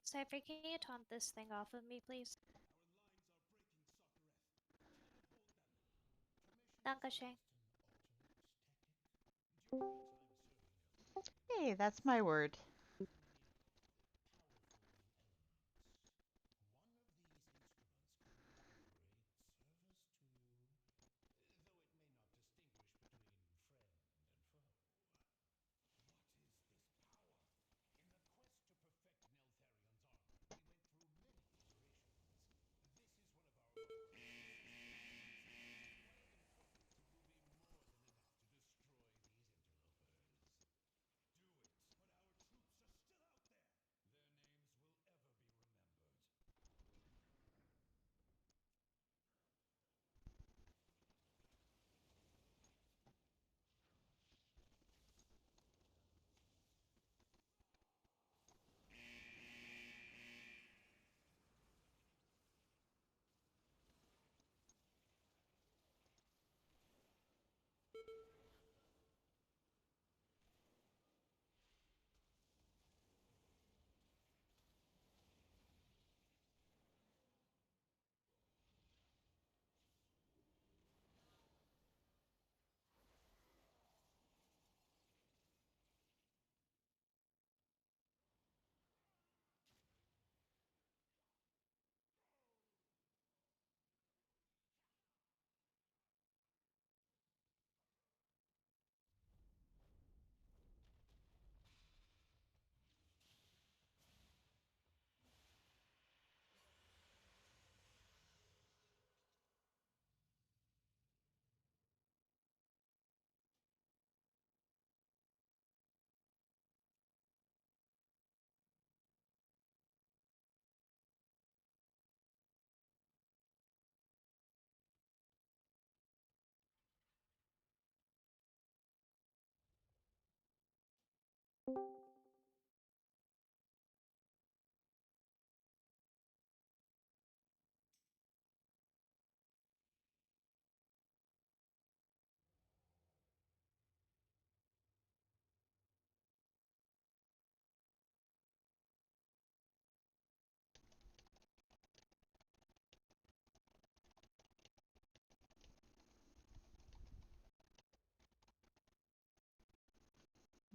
Cypher, can you taunt this thing off of me, please? Dankeschön. Hey, that's my word.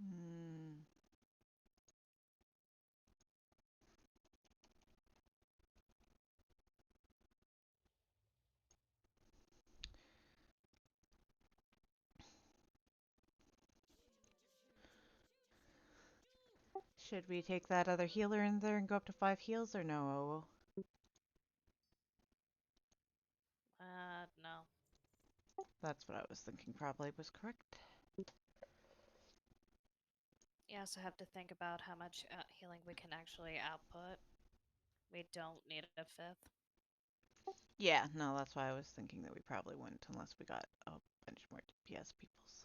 Hmm. Should we take that other healer in there and go up to 5 heals or no? No. That's what I was thinking probably was correct. You also have to think about how much healing we can actually output. We don't need a fifth. Yeah, no, that's why I was thinking that we probably wouldn't unless we got a bunch more DPS peoples.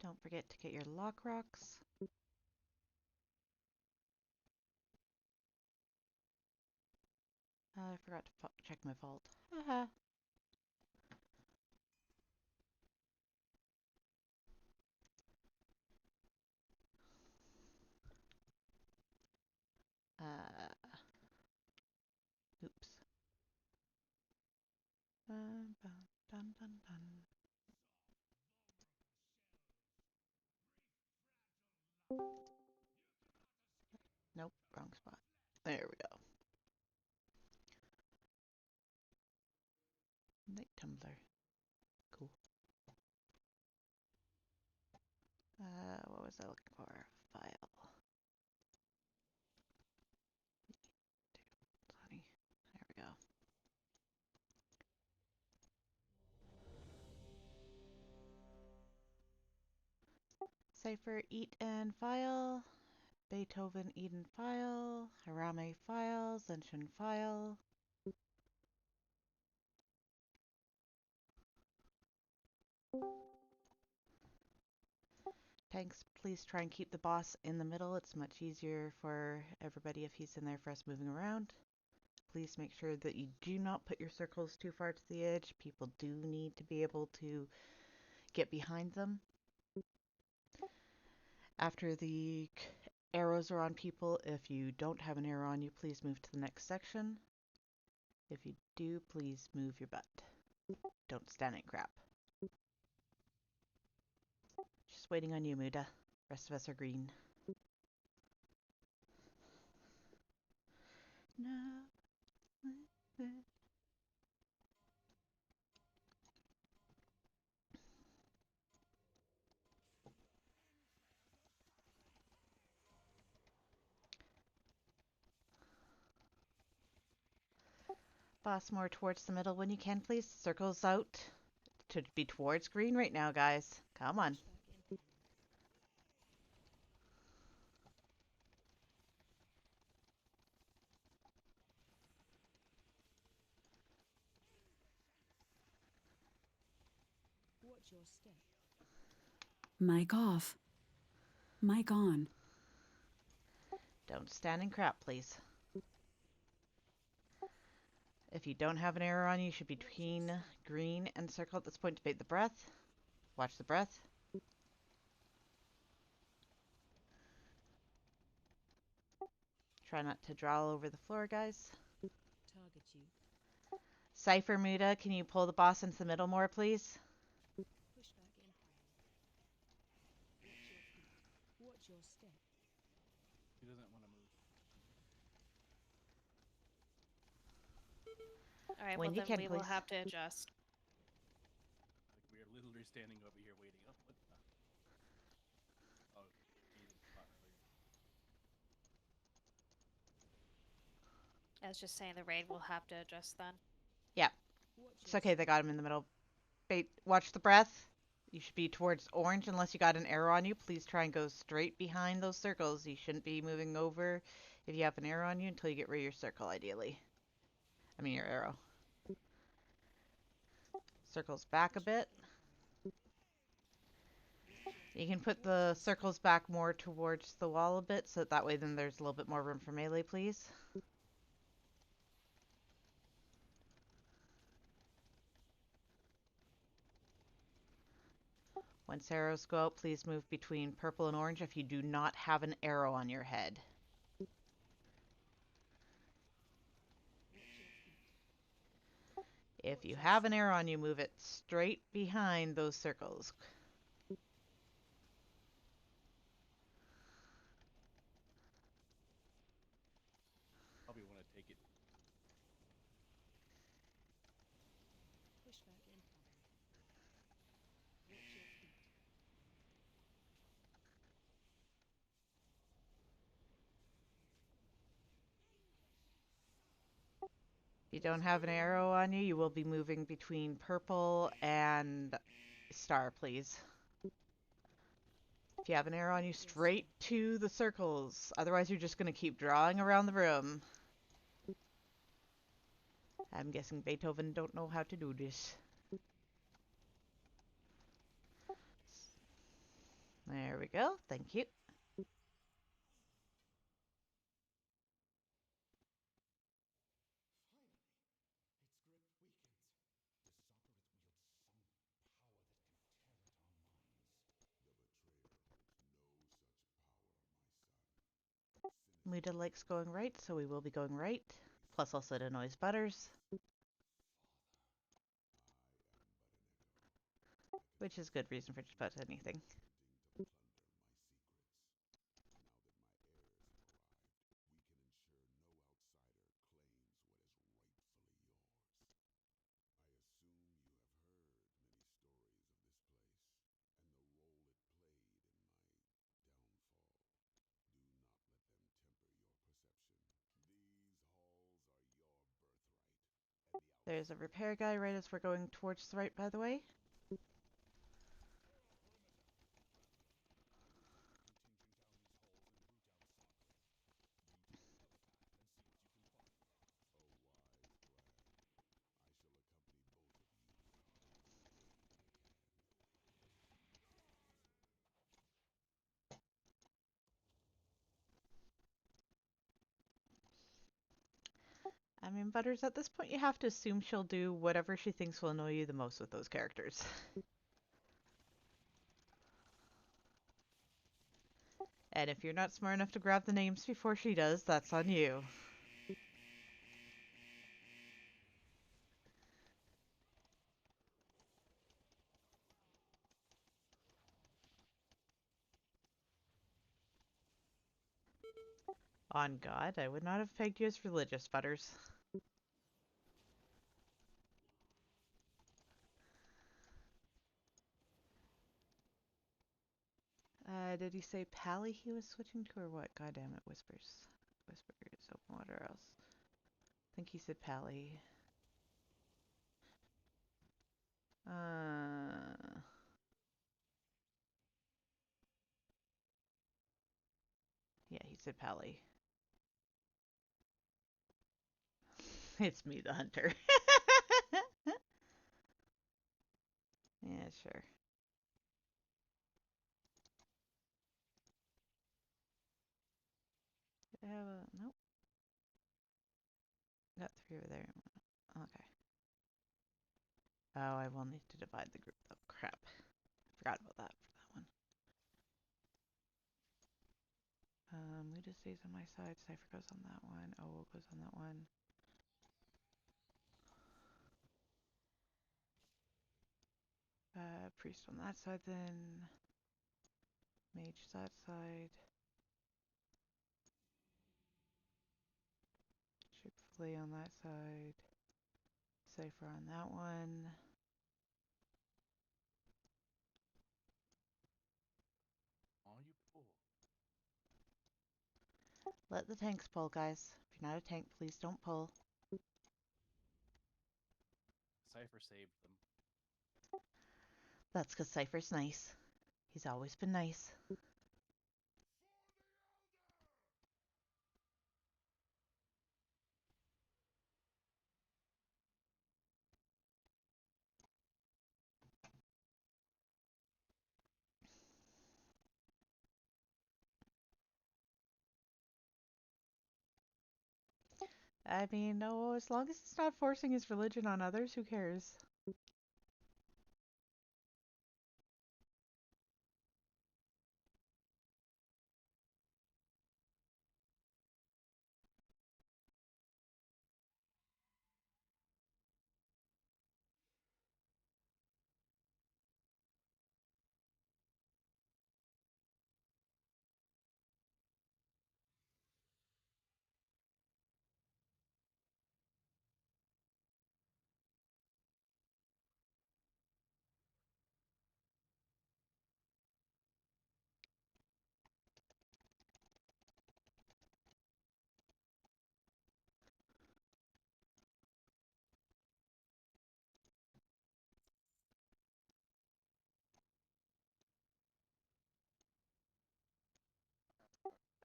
Don't forget to get your lock rocks. I forgot to check my vault. Haha. uh, oops. Dun, dun, dun. Nope, wrong spot. There we go. Night tumbler. Cool. What was I looking for? File. Honey. There we go. Cipher, eat and file. Beethoven, Eden file. Harame file. Zenshin file. Tanks, please try and keep the boss in the middle. It's much easier for everybody if he's in there for us moving around. Please make sure that you do not put your circles too far to the edge. People do need to be able to get behind them. After the arrows are on people, if you don't have an arrow on you, please move to the next section. If you do, please move your butt. Don't stand in crap. Just waiting on you, Muda. Rest of us are green. No. Boss more towards the middle when you can, please. Circles out to be towards green right now, guys. Come on. Watch your step. Mic off. Mic on. Don't stand in crap, please. If you don't have an arrow on you, you should be between green and circle at this point to bait the breath. Watch the breath. Try not to draw all over the floor, guys. Target you. Cypher Muda, can you pull the boss into the middle more, please? Push back in prey. Watch your feet. Watch your step. He doesn't want to move. Alright, well When you then can, we will please. have to adjust. Like we are literally standing over here waiting. Oh, what the? Oh, Aiden spot earlier. I was just saying the raid will have to adjust then. Yeah, Watch it's your okay. They step. got him in the middle. Bait. Watch the breath. You should be towards orange unless you got an arrow on you. Please try and go straight behind those circles. You shouldn't be moving over if you have an arrow on you until you get rid of your circle, ideally. I mean, your arrow. Circles back a Push back bit. in prey. You can put Watch the your step. circles back more towards the wall a bit, so that way then there's a little bit more room for melee, please. Once arrows go out, please move between purple and orange if you do not have an arrow on your head. Watch your feet. If Watch you your have an step. arrow on you, move it straight behind those circles. Probably want to take it. Push back incoming. Watch your feet. If you don't have an arrow on you, you will be moving between purple and star, please. If you have an arrow on you, Watch your step. straight to the circles. Otherwise, you're just going to keep drawing around the room. I'm guessing Beethoven don't know how to do this. There we go. Thank you. Muda likes going right, so we will be going right. Plus also it annoys Butters. Which is good reason for just about anything. There's a repair guy right as we're going towards the right, by the way. I mean, Butters, at this point you have to assume she'll do whatever she thinks will annoy you the most with those characters. And if you're not smart enough to grab the names before she does, that's on you. On God, I would not have pegged you as religious, Butters. Did he say Pally he was switching to or what? God damn it, Whispers. Whispers, open water else. I think he said Pally. Yeah, he said Pally. It's me, the hunter. Yeah, sure. Did I have a... Nope. Got 3 over there. Okay. Oh, I will need to divide the group. Oh, crap. Forgot about that for that one. Muda stays on my side. Cypher goes on that one. Owl goes on that one. Priest on that side then. Mage that side. Chick-fil-A on that side. Cypher on that one. Oh, you pull. Let the tanks pull, guys. If you're not a tank, please don't pull. Cypher saved them. That's because Cypher's nice. He's always been nice. I mean, no, as long as it's not forcing his religion on others, who cares?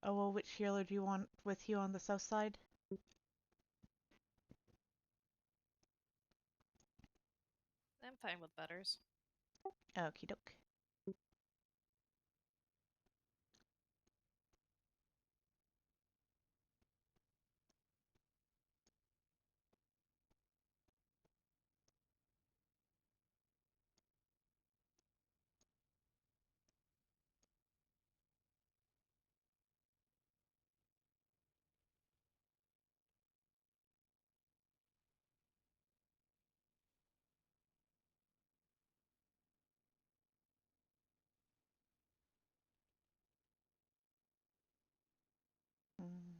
Oh, well, which healer do you want with you on the south side? I'm fine with Butters. Okie doke. Mm.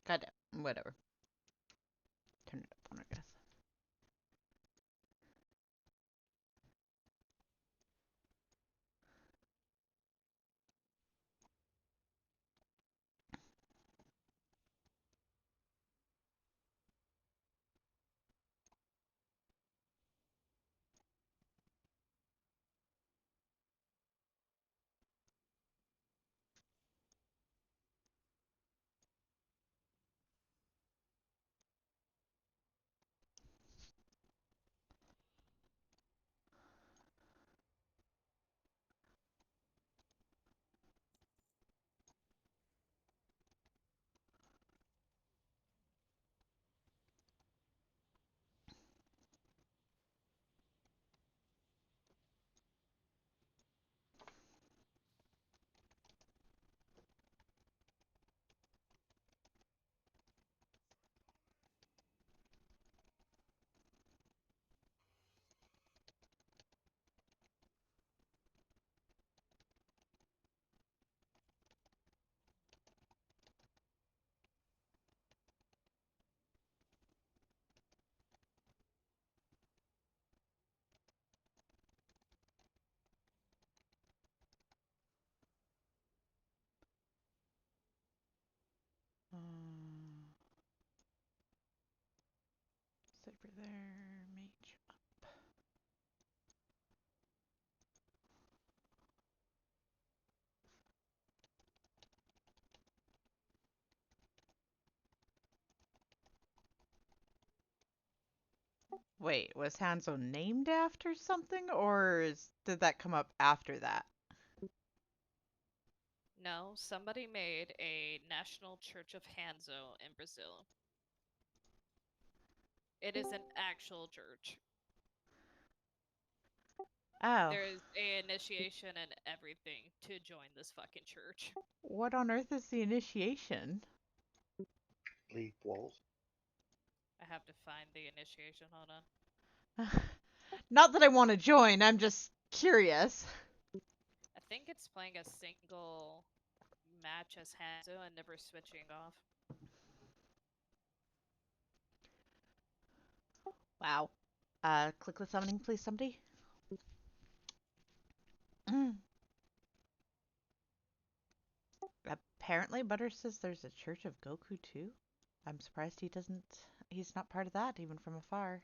God damn. Whatever. Turn it up on, I guess. Cipher there. Mage. Wait, was Hanzo named after something, or did that come up after that? No, somebody made a National Church of Hanzo in Brazil. It is an actual church. Oh, There's a initiation and everything to join this fucking church. what on earth is the initiation? Leaf walls. I have to find the initiation. Hold on. Not that I want to join, I'm just curious. I think it's playing a single match as Hanzo and never switching off. Wow. Click the summoning, please, somebody. Apparently, Butter says there's a Church of Goku too. I'm surprised he doesn't. He's not part of that, even from afar.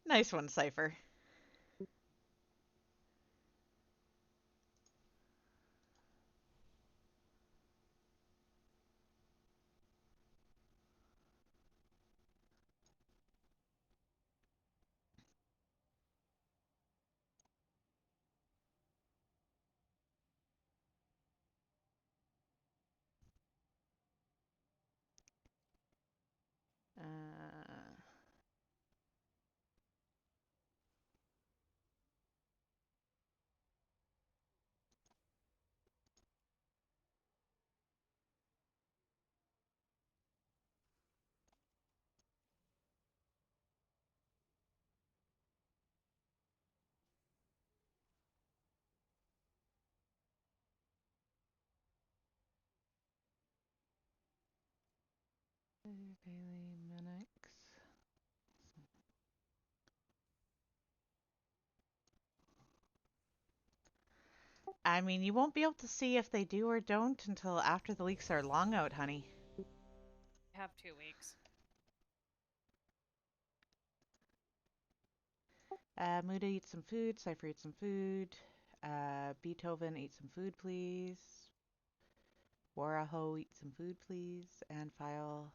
Nice one, Cypher. Uh, Daily Minix. I mean, you won't be able to see if they do or don't until after the leaks are long out, honey. We have 2 weeks. Muda eat some food. Cypher eat some food. Beethoven eat some food, please. Waraho eat some food, please. And file.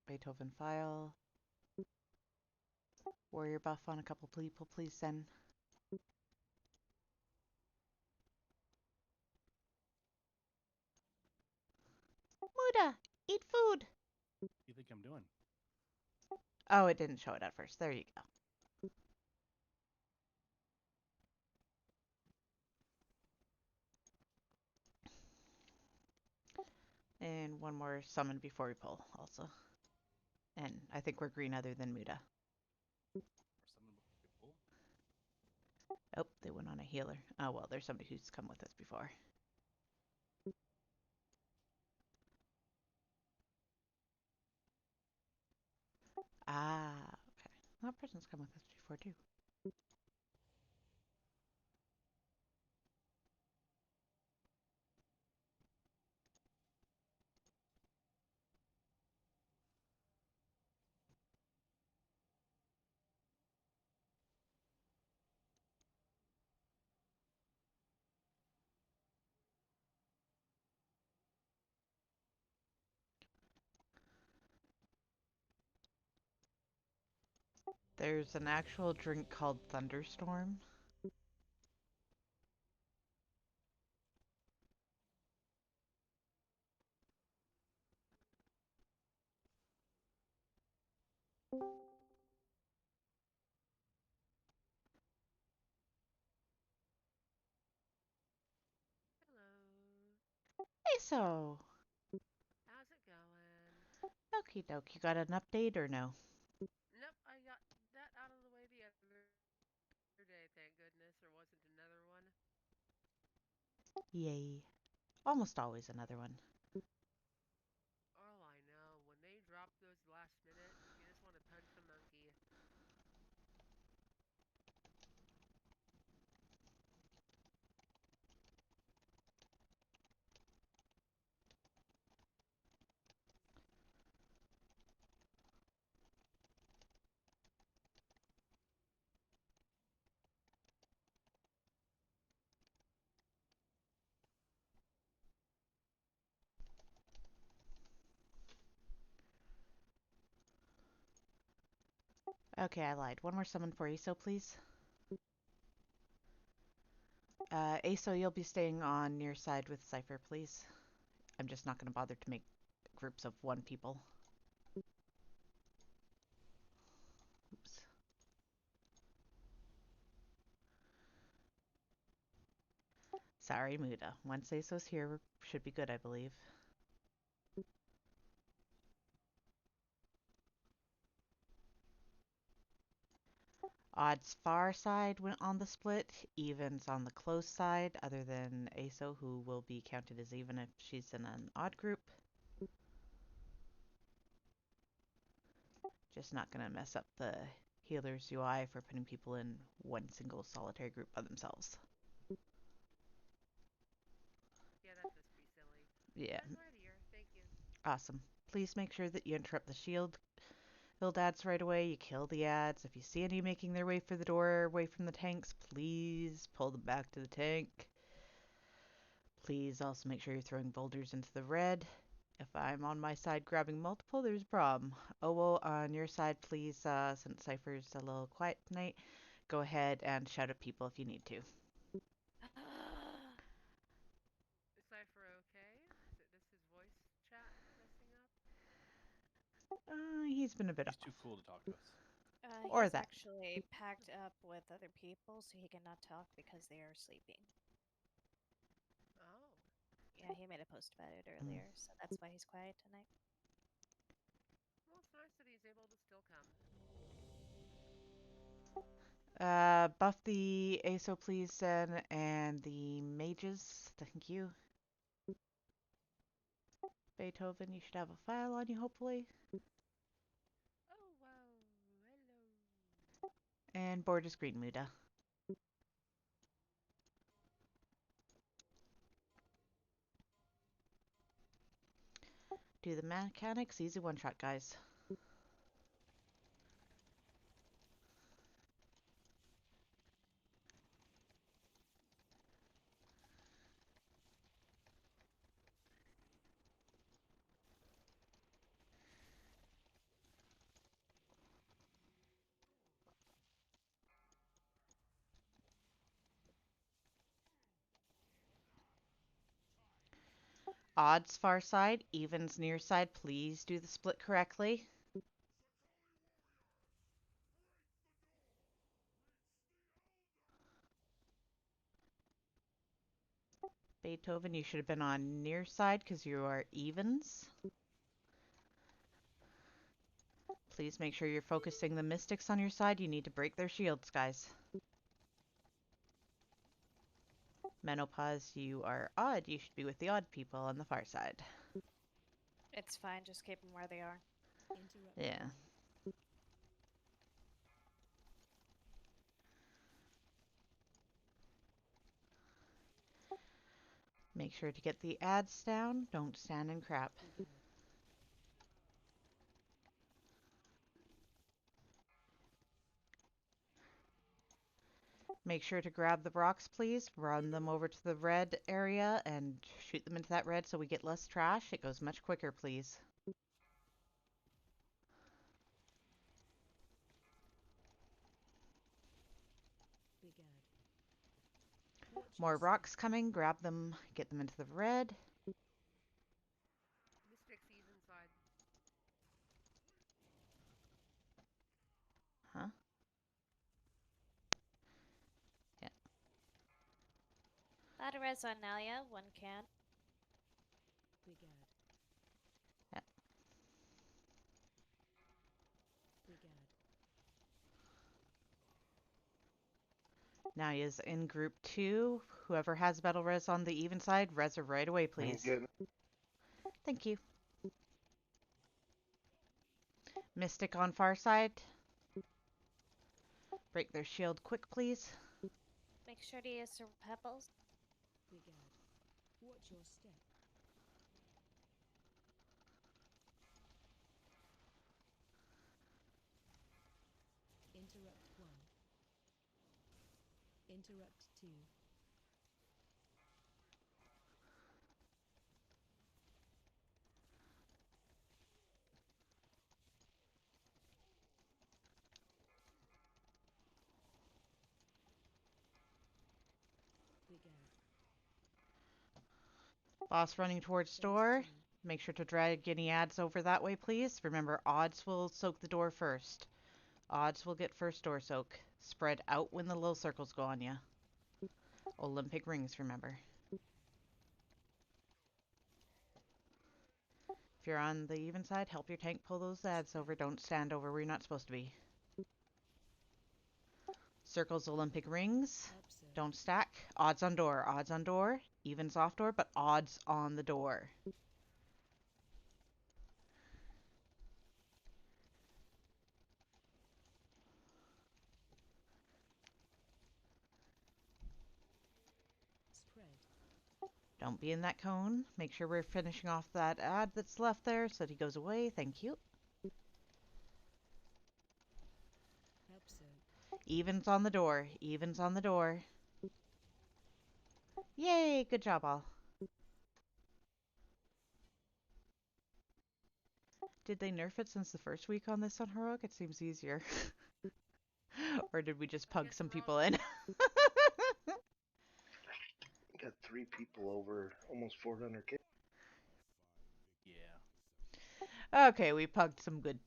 Beethoven file. Warrior buff on a couple people, please, then. Muda, eat food. What do you think I'm doing? Oh, it didn't show it at first. There you go. And one more summon before we pull, also. And I think we're green other than Muda. Or something before we pull? Oh, they went on a healer. Oh, well, there's somebody who's come with us before. Ah, okay. That person's come with us before, too. There's an actual drink called Thunderstorm. Hello. Hey, so. How's it going? Okie doke. You got an update or no? Nope, I got that out of the way the other day, thank goodness. There wasn't another one. Yay. Almost always another one. Oh, I know. When they drop those last minute, you just want to punch a monkey. Okay, I lied. One more summon for ASO, please. ASO, you'll be staying on near side with Cypher, please. I'm just not going to bother to make groups of one people. Oops. Sorry, Muda. Once ASO's here, should be good, I believe. Odds far side went on the split, evens on the close side, other than ASO, who will be counted as even if she's in an odd group. Just not going to mess up the healer's UI for putting people in one single solitary group by themselves. Yeah, that does be silly. Yeah, I'm right here. Thank you. awesome. Please make sure that you interrupt the shield build ads right away. You kill the ads. If you see any making their way for the door away from the tanks, please pull them back to the tank. Please also make sure you're throwing boulders into the red. If I'm on my side grabbing multiple, there's a problem. Oh, well, on your side, please, since Cypher's a little quiet tonight, go ahead and shout at people if you need to. Is Cypher okay? Does his voice chat messing up? He's been a bit He's too off. cool to talk to us. Or He's that. actually packed up with other people so he cannot talk because they are sleeping. Oh. Yeah, he made a post about it Mm. earlier, so that's why he's quiet tonight. Well, it's nice that he's able to still come. Buff the ASO, please, then, and the mages. Thank you. Beethoven, you should have a file on you, hopefully. Oh, wow. Hello. And Borders Green Muda. Do the mechanics, easy one shot, guys. Odds far side, evens near side, please do the split correctly. Beethoven, you should have been on near side because you are evens. Please make sure you're focusing the mystics on your side. You need to break their shields, guys. Menopause, you are odd. You should be with the odd people on the far side. It's fine, just keep them where they are. Interrupt Yeah. 1. Make sure to get the ads down. Don't stand in crap. Brigade. Make sure to grab the rocks, please. Run them over to the red area and shoot them into that red so we get less trash. It goes much quicker, please. Brigade. Watch your More step. rocks coming. Grab them. Get them into the red. Mystic's even side. Huh? Yeah. Lot of res on Nalia, one can. Brigade. Yeah. Brigade. Now he is in group 2. Whoever has battle res on the even side, res her right away, I'm please. getting Thank you. Mystic on far side. Break their shield quick, please. Make sure to use some pebbles. Brigade. Watch your step. Interrupt 1. Interrupt 2. Brigade. Boss running towards Phase door. 2. Make sure to drag any ads over that way, please. Remember, odds will soak the door first. Odds will get first door soak. Spread out when the little circles go on ya. Olympic rings, remember. you're on the even side, help your tank pull those ads over. Don't stand over where you're not supposed to be. Circles Olympic rings. Help, sir. Don't stack. Odds on door. Odds on door. Evens off door, but odds on the door. Spread. Don't be in that cone. Make sure we're finishing off that ad that's left there so that he goes away. Thank you. Help, sir. Evens on the door. Evens on the door. Yay! Good job, all. Did they nerf it since the first week on this on Heroic? It seems easier. Or did we just I pug guess some we're all people in? Got 3 people over almost 400K. Yeah. Okay, we pugged some good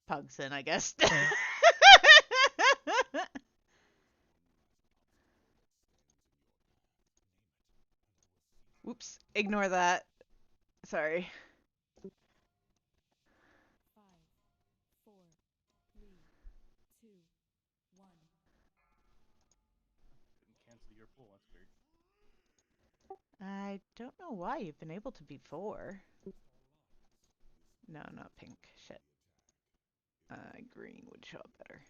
pugs in, I guess. Whoops, ignore that. Sorry. 5, 4, 3, 2, 1. Couldn't cancel your pull. That's weird. I don't know why you've been able to before. No, not pink. Shit. Green would show up better.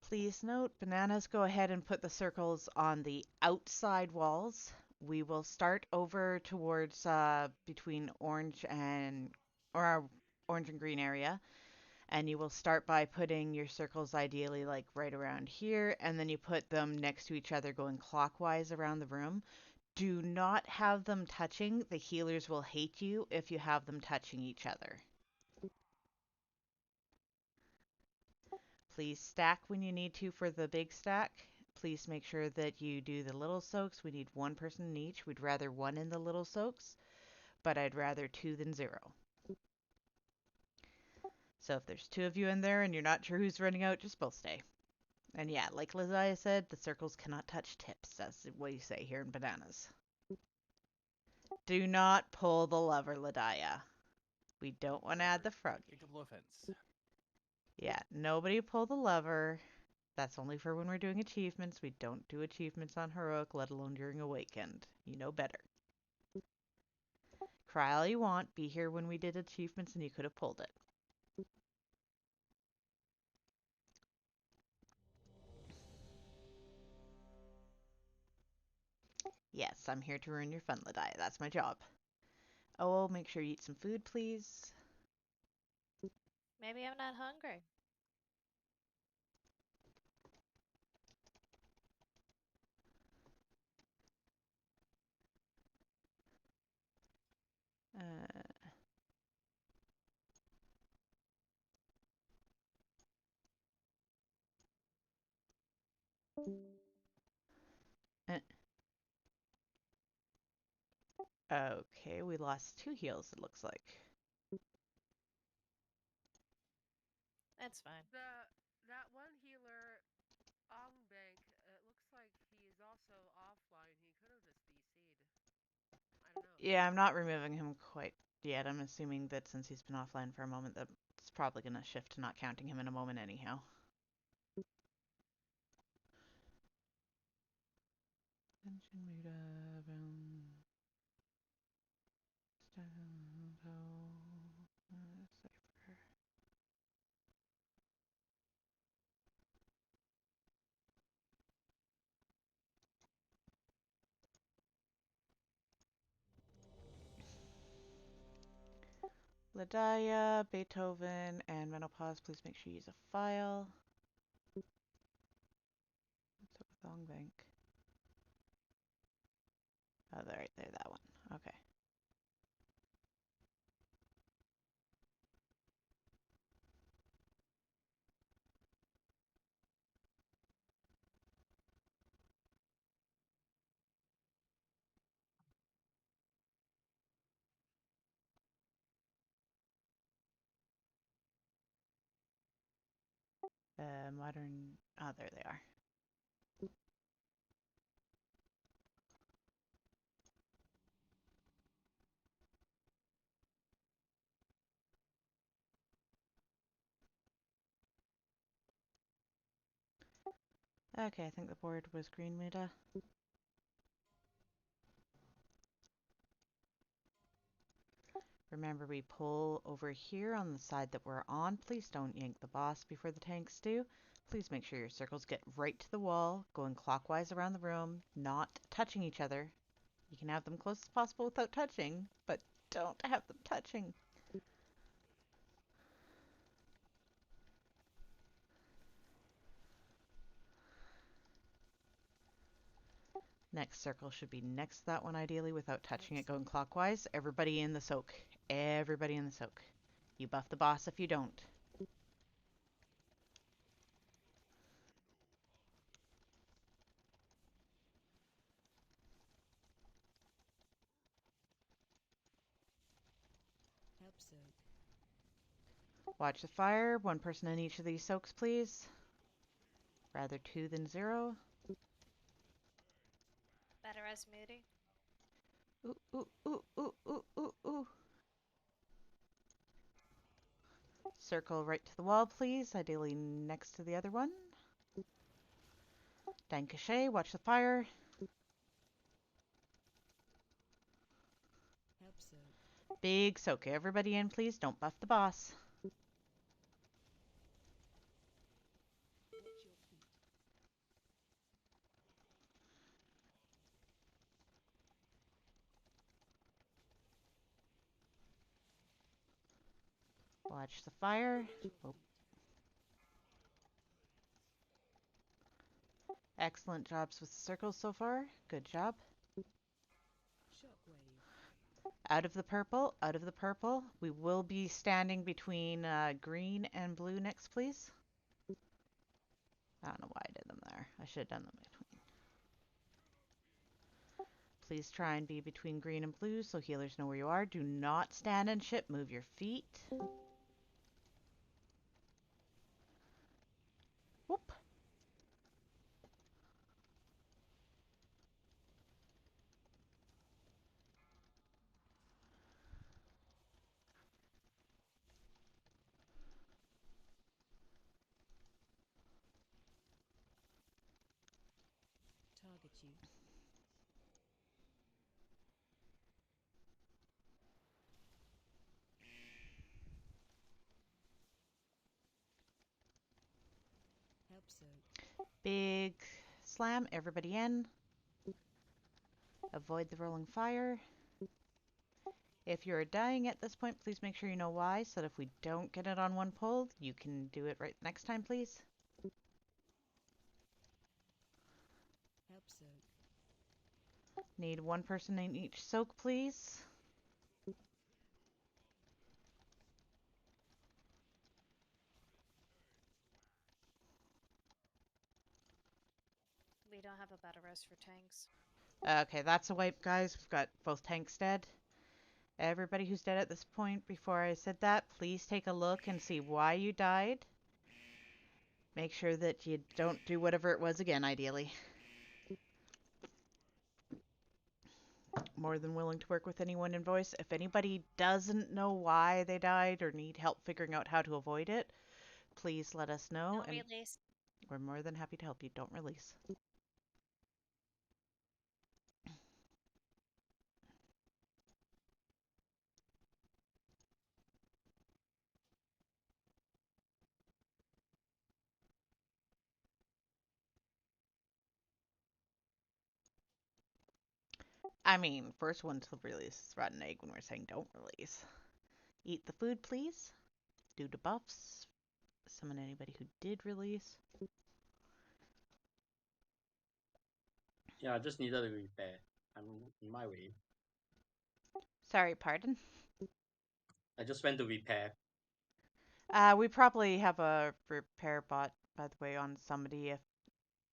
Please note, bananas, go ahead and put the circles on the outside walls. We will start over towards between orange and or our orange and green area. And you will start by putting your circles ideally like right around here, and then you put them next to each other going clockwise around the room. Do not have them touching. The healers will hate you if you have them touching each other. Please stack when you need to for the big stack. Please make sure that you do the little soaks. We need one person in each. We'd rather one in the little soaks, but I'd rather two than zero. So if there's two of you in there and you're not sure who's running out, just both stay. And yeah, like Liziah said, the circles cannot touch tips. That's what you say here in Bananas. Do not pull the lever, Lidiah. We don't want to add the froggy. Kickable offense. Yeah, nobody pull the lever. That's only for when we're doing achievements. We don't do achievements on Heroic, let alone during Awakened. You know better. Cry all you want. Be here when we did achievements and you could have pulled it. Yes, I'm here to ruin your fun, Lidiah. That's my job. Oh, make sure you eat some food, please. Maybe I'm not hungry. Uh, eh. Okay, we lost 2 heals, it looks like. That's fine. That one healer, Ongbank, it looks like he is also offline. He could have just DC'd. I don't know. Yeah, I'm not removing him quite yet. I'm assuming that since he's been offline for a moment, that's probably going to shift to not counting him in a moment anyhow. Lidiah, Beethoven, and Menopause, please make sure you use a file. What's up with Longbank? Oh, right there, that one. Okay. Modern. Oh, there they are. Okay, I think the board was green, Muda. Remember, we pull over here on the side that we're on. Please don't yank the boss before the tanks do. Please make sure your circles get right to the wall, going clockwise around the room, not touching each other. You can have them close as possible without touching, but don't have them touching. Next circle should be next to that one, ideally, without touching it, going clockwise. Everybody in the soak. Everybody in the soak. You buff the boss if you don't. Help soak. Watch the fire. One person in each of these soaks, please. Rather 2 than 0. Better as Moody. Ooh, ooh, ooh, ooh, ooh, ooh, ooh. Circle right to the wall, please. Ideally next to the other one. Dankeschön. Watch the fire. Help soak. Big soak. Everybody in, please. Don't buff the boss. Watch your feet. Watch the fire. Watch your Oh, feet. excellent jobs with the circles so far. Good job. Shockwave. Out of the purple. Out of the purple. We will be standing between green and blue next, please. I don't know why I did them there. I should have done them between. Please try and be between green and blue so healers know where you are. Do not stand and ship. Move your feet. Whoop. Target you. Help soak. Big slam. Everybody in. Avoid the rolling fire. If you're dying at this point, please make sure you know why, so that if we don't get it on one pull, you can do it right next time, please. Help soak. Need one person in each soak, please. We don't have a better rest for tanks. Okay, that's a wipe, guys. We've got both tanks dead. Everybody who's dead at this point, before I said that, please take a look and see why you died. Make sure that you don't do whatever it was again, ideally. More than willing to work with anyone in voice. If anybody doesn't know why they died or need help figuring out how to avoid it, please let us know, Don't and release. we're more than happy to help you. Don't release. I mean, first one to release is rotten egg when we're saying don't release. Eat the food, please. Do the buffs. Summon anybody who did release. Yeah, I just needed to repair. I'm in my way. Sorry, pardon. I just went to repair. We probably have a repair bot, by the way, on somebody if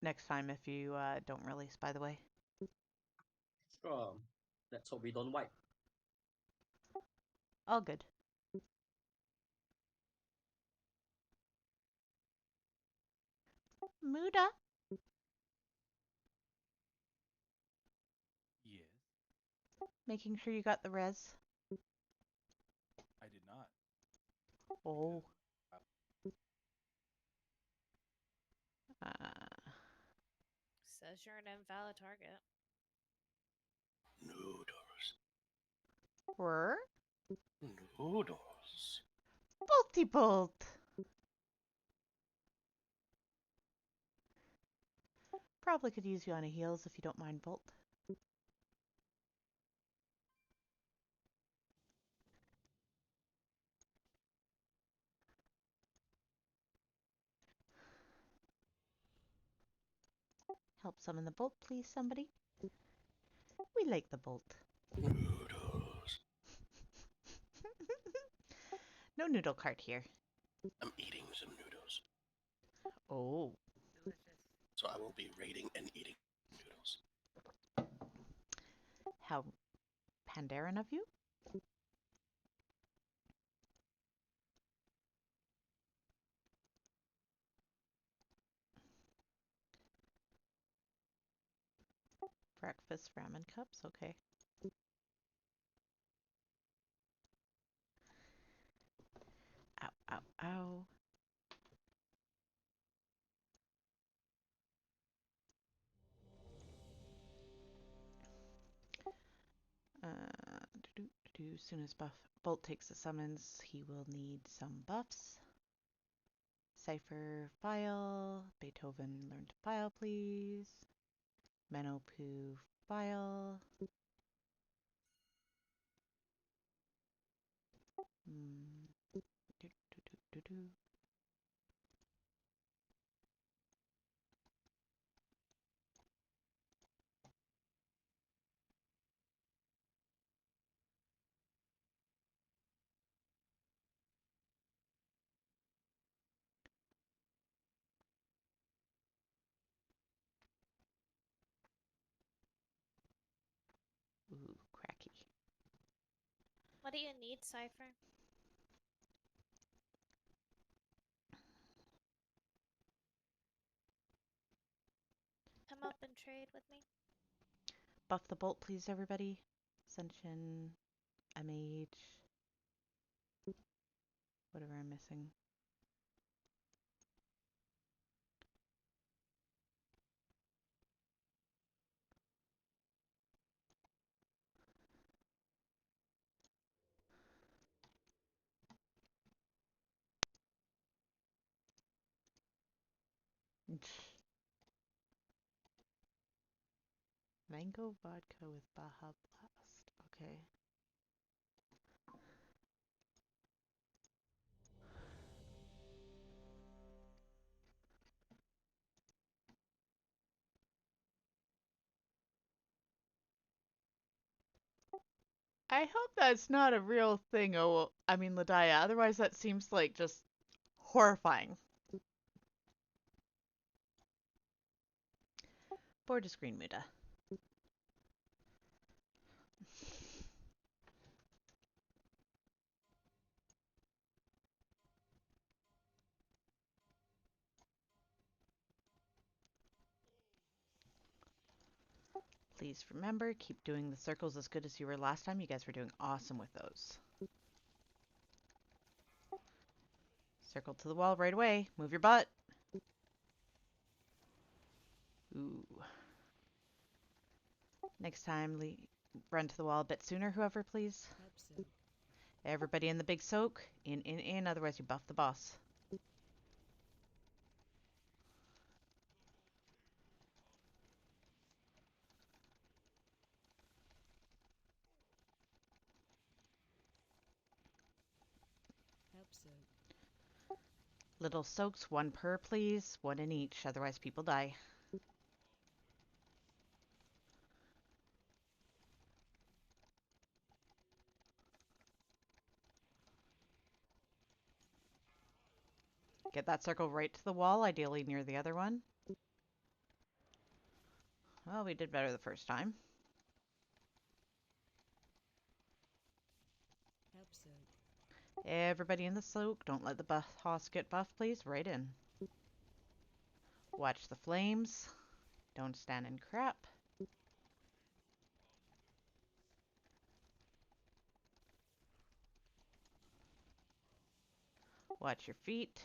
next time if you don't release, by the way. Sure. Let's hope we don't wipe. All good. Muda. Yes, Making sure you got the res. I did not. Oh. Because Says you're an invalid target. Noodles. Were Noodles. Bolty Bolt. Probably could use you on a heals if you don't mind, Bolt. Help summon the Bolt, please, somebody. We like the Bolt. Noodles. No noodle cart here. I'm eating some noodles. Oh. Delicious. So I will be raiding and eating noodles. How Pandaren of you? Breakfast ramen cups, okay. Ow, ow, ow. As soon as Bolt takes the summons, he will need some buffs. Cypher file. Beethoven learn to file, please. Menopoo file. Do, do, do, do, do. Ooh, cracky. What do you need, Cypher? Come up and trade with me. Buff the Bolt, please, everybody. Ascension, MH, whatever I'm missing. Mango vodka with Baja Blast. Okay. I hope that's not a real thing. Oh, I mean, Ladaya. Otherwise, that seems like just horrifying. Border screen Muda. Please remember, keep doing the circles as good as you were last time. You guys were doing awesome with those. Circle to the wall right away. Move your butt. Ooh. Next time, run to the wall a bit sooner, whoever, please. Help soak. Everybody in the big soak. In. Otherwise, you buff the boss. Help soak. Little soaks, one per, please. One in each. Otherwise, people die. Get that circle right to the wall, ideally near the other one. Well, we did better the first time. Help soak. Everybody in the soak. Don't let the boss get buffed, please. Right in. Watch the flames. Don't stand in crap. Watch your feet.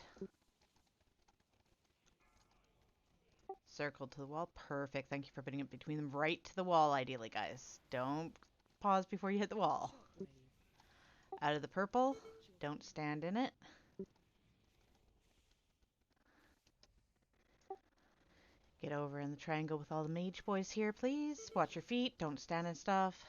Circle to the wall. Perfect. Thank you for putting it between them. Right to the wall, ideally, guys. Don't pause before you hit the wall. Shockwave. Out of the purple. Watch your Don't feet. stand in it. Get over in the triangle with all the mage boys here, please. Watch your feet. Don't stand in stuff.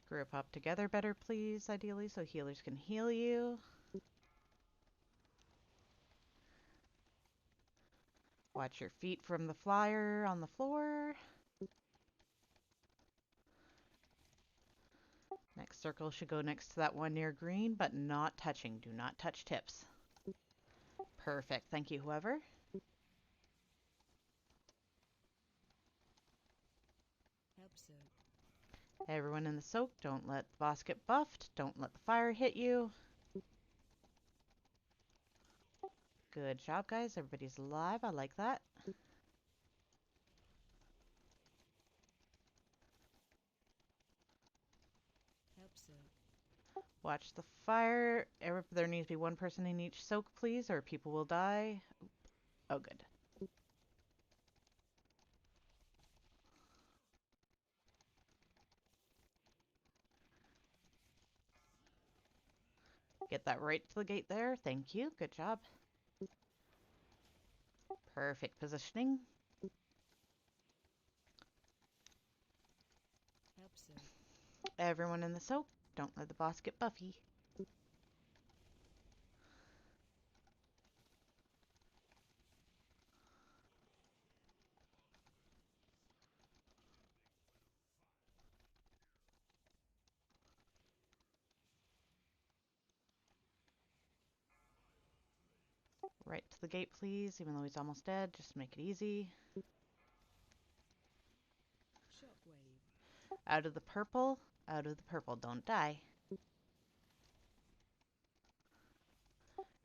Group up together better, please, ideally, so healers can heal you. Watch your feet from the flyer on the floor. Next circle should go next to that one near green, but not touching. Do not touch tips. Perfect. Thank you, whoever. Help soak. Everyone in the soak, don't let the boss get buffed. Don't let the fire hit you. Good job, guys. Everybody's alive. I like that. Help soak. Watch the fire. There needs to be one person in each soak, please, or people will die. Oh, good. Get that right to the gate there. Thank you. Good job. Perfect positioning. Help soak. Everyone in the soak, don't let the boss get buffy. Right to the gate, please, even though he's almost dead. Just make it easy. Shockwave. Out of the purple. Out of the purple. Don't die.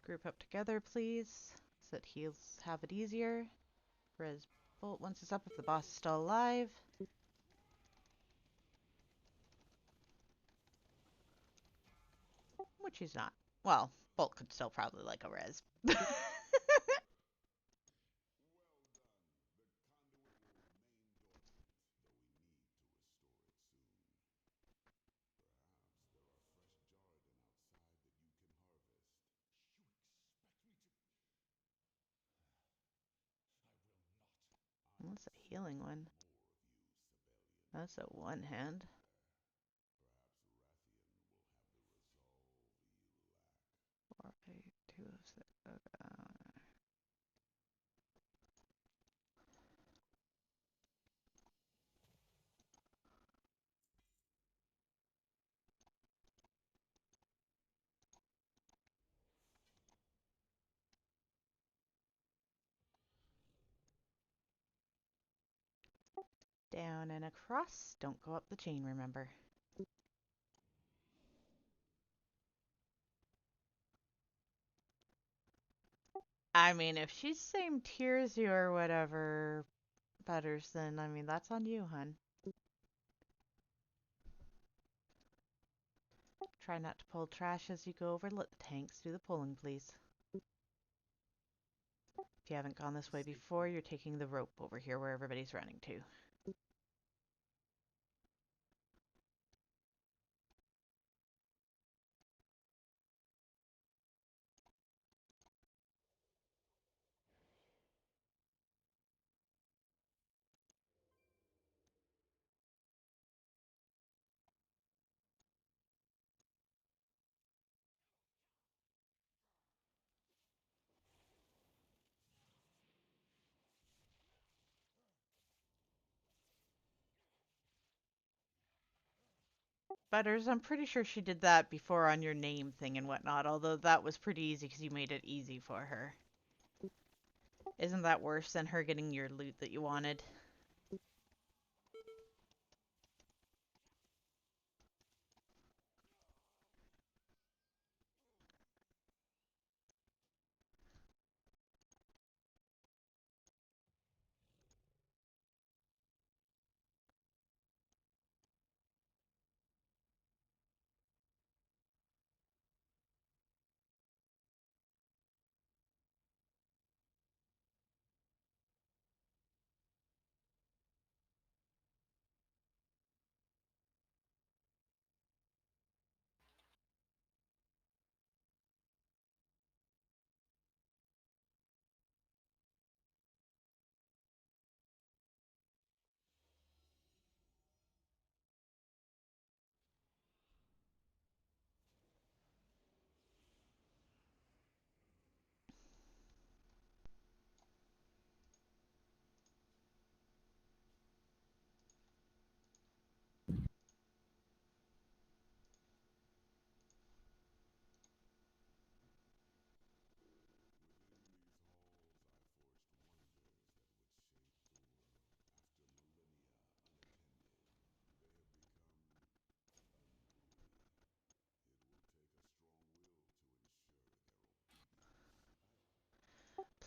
Group up together, please, so that he'll have it easier. Res Bolt once it's up if the boss is still alive. Which he's not. Well, Bolt could still probably like a res. That's a healing one. That's a one hand. Four, eight, two, six. Down and across. Don't go up the chain, remember. I mean, if she's same tier as you or whatever, Butters, then, I mean, that's on you, hun. Try not to pull trash as you go over. Let the tanks do the pulling, please. If you haven't gone this way before, you're taking the rope over here where everybody's running to. Butters, I'm pretty sure she did that before on your name thing and whatnot, although that was pretty easy because you made it easy for her. Isn't that worse than her getting your loot that you wanted?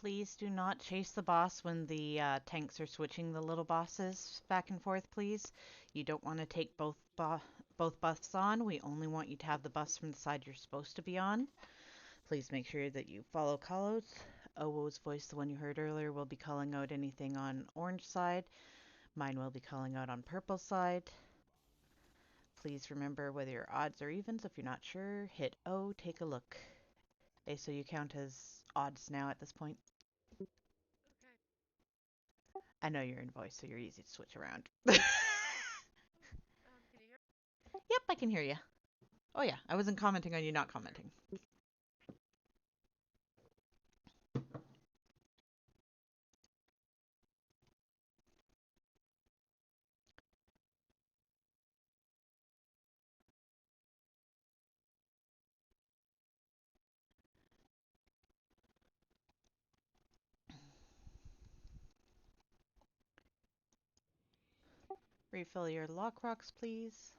Please do not chase the boss when the tanks are switching the little bosses back and forth, please. You don't want to take both buffs on. We only want you to have the buffs from the side you're supposed to be on. Please make sure that you follow callouts. Owo's voice, the one you heard earlier, will be calling out anything on orange side. Mine will be calling out on purple side. Please remember whether your odds or evens. If you're not sure, hit O, take a look. Okay, so you count as odds now at this point. Okay. I know you're in voice, so you're easy to switch around. Can you hear? Yep, I can hear you. Oh yeah, I wasn't commenting on you not commenting. Refill your lock rocks, please.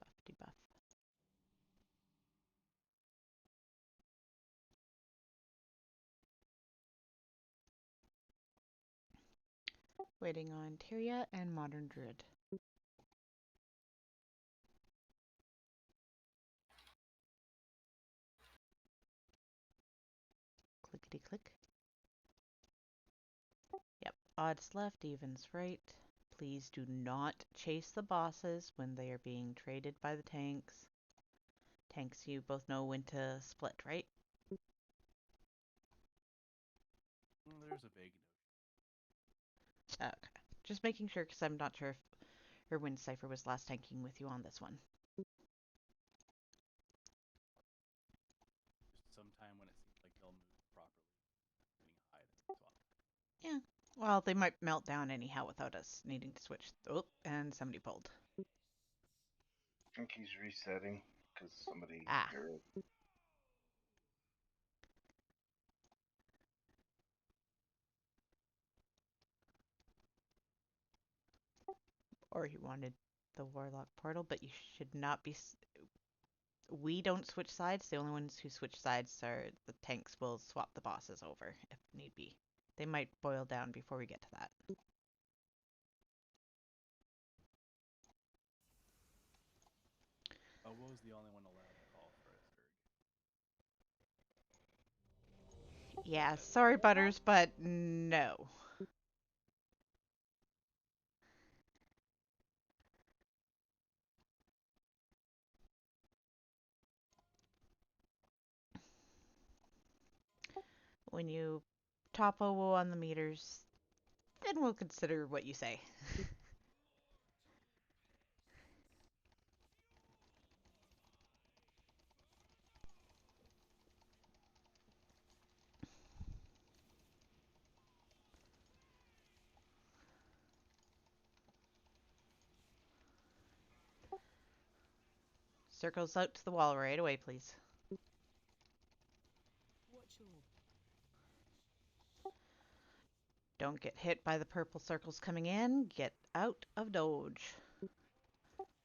Buff debuff. Waiting on Tyria and Modern Druid. Clickety click. Yep, odds left, evens right. Please do not chase the bosses when they are being traded by the tanks. Tanks, you both know when to split, right? There's a vague notion. Okay. Just making sure, because I'm not sure if or when Cypher was last tanking with you on this one. Just sometime when it seems like they'll move properly, getting high, then swap. Yeah. Well, they might melt down anyhow without us needing to switch. Oh, and somebody pulled. I think he's resetting because somebody Ah. heard it. Or he wanted the Warlock portal, but you should not be. We don't switch sides. The only ones who switch sides are the tanks will swap the bosses over if need be. They might boil down before we get to that. Obo's the only one allowed to call for a Zerg. Yeah, sorry, Butters, but no. When you top OWO on the meters, then we'll consider what you say. Circles out to the wall right away, please. Watch your Don't get hit by the purple circles coming in. Get out of dodge.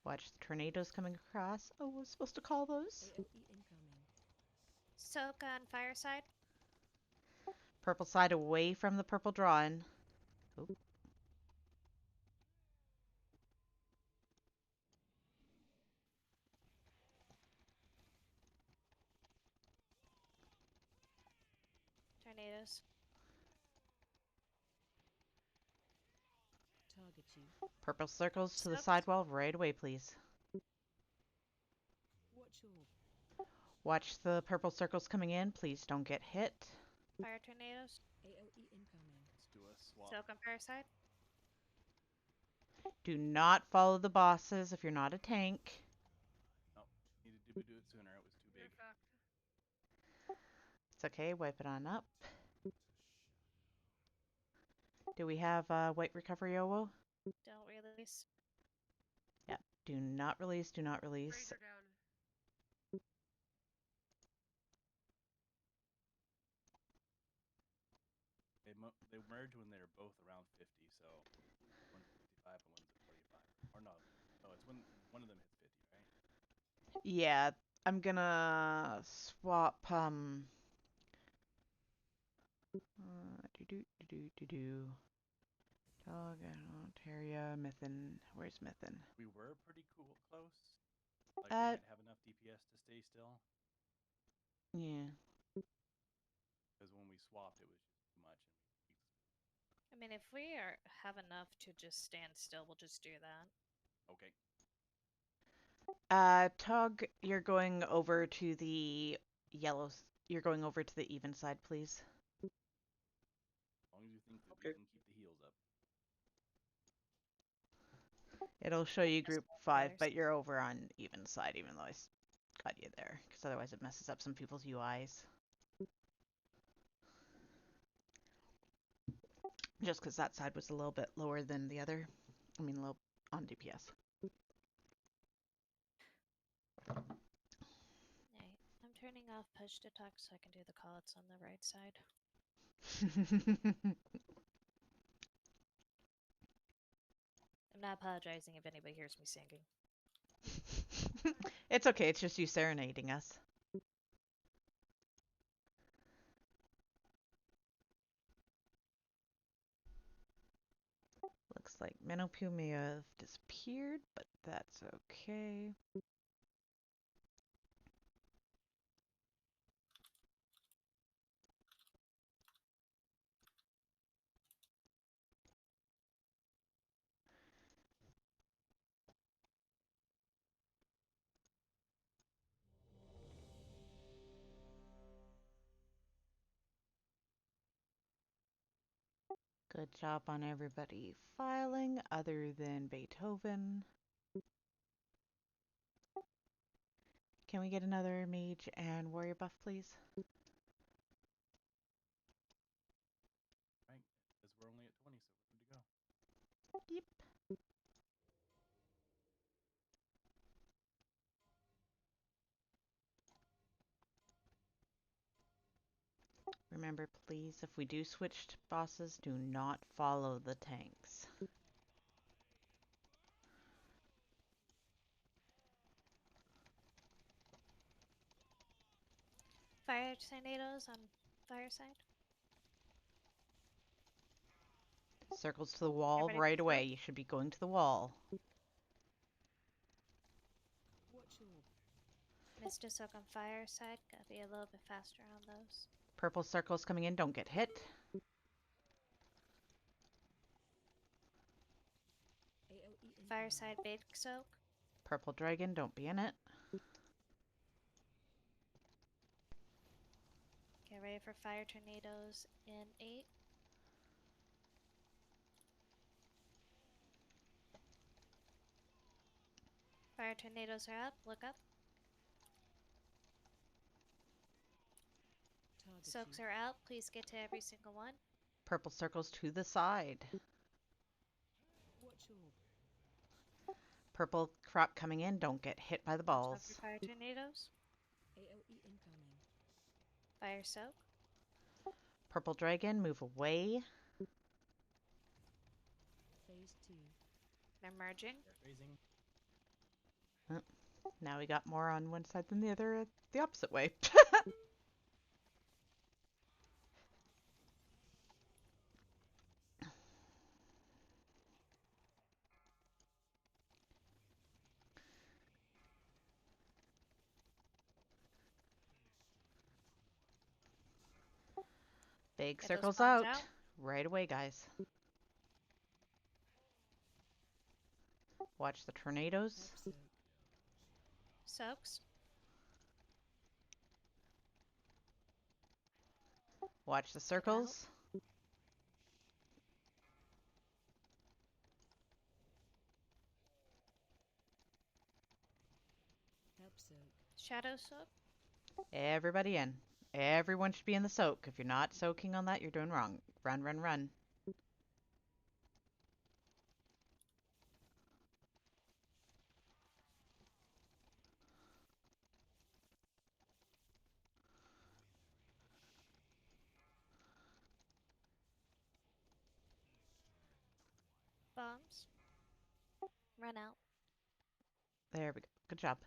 Watch the tornadoes coming across. Oh, I was supposed to call those. AOE incoming. Soak on fireside. Purple side away from the purple draw-in. Oh. Tornadoes. Target you. Purple circles to the Soaked. sidewall right away, please. Watch your Watch the purple circles coming in. Please don't get hit. Fire tornadoes. AOE incoming. Let's do a swap. Soak on fireside. Do not follow the bosses if you're not a tank. Oh, needed to do it sooner. It was too You're big. fucked. It's okay, wipe it on up. Do we have white recovery OWO? Don't release. Yeah. Do not release, do not release. Razor down. They merge when they're both around 50, so 155 55 and one's at 45. Or no, it's when one of them hits 50, right? Yeah, I'm gonna swap do dog Ontario Mythin. Where's Mythin? We were pretty close. Like we Uh, might have enough DPS to stay still. yeah. Because when we swapped, it was just too much. I mean, if we have enough to just stand still, we'll just do that. Okay. Tog, you're going over to the yellows. You're going over to the even side, please. As long as you think that we Okay. can keep the heals up. It'll show you group 5, Healers. but you're over on even side, even though I got you there, because otherwise it messes up some people's UIs. Just because that side was a little bit lower than the other. I mean, low on DPS. Right. I'm turning off push to talk so I can do the callouts on the right side. I'm not apologizing if anybody hears me singing. It's okay, it's just you serenading us. Looks like Minopu may have disappeared, but that's okay. Good job on everybody filing, other than Beethoven. Can we get another mage and warrior buff, please? Right. Because we're only at 20, so we're good to go. Yep. Remember, please, if we do switch to bosses, do not follow the tanks. Fire tornadoes on fire side. Circles to the wall Everybody right away. soak? You should be going to the wall. Watch orb. Missed a soak on fire side. Gotta be a little bit faster on those. Purple circles coming in, don't get hit. AOE incoming. Fire side big soak. Purple dragon, don't be in it. Get ready for fire tornadoes in 8. Fire tornadoes are up. Look up. Soaks Targeting. are out. Please get to every single one. Purple circles to the side. Watch orb. Purple crop coming in, don't get hit by the Watch out for balls. fire tornadoes. AOE incoming. Fire soak. Purple dragon, move away. Phase 2. They're merging. Raising. Now we got more on one side than the other, the opposite way. Big Get those circles bombs out. out. Right away, guys. Watch the tornadoes. Help soak. Soaks. Watch the Get out. circles. Help soak. Shadow soak. Everybody in. Everyone should be in the soak. If you're not soaking on that, you're doing wrong. Run, run, run. Bombs. Run out. There we go. Good job.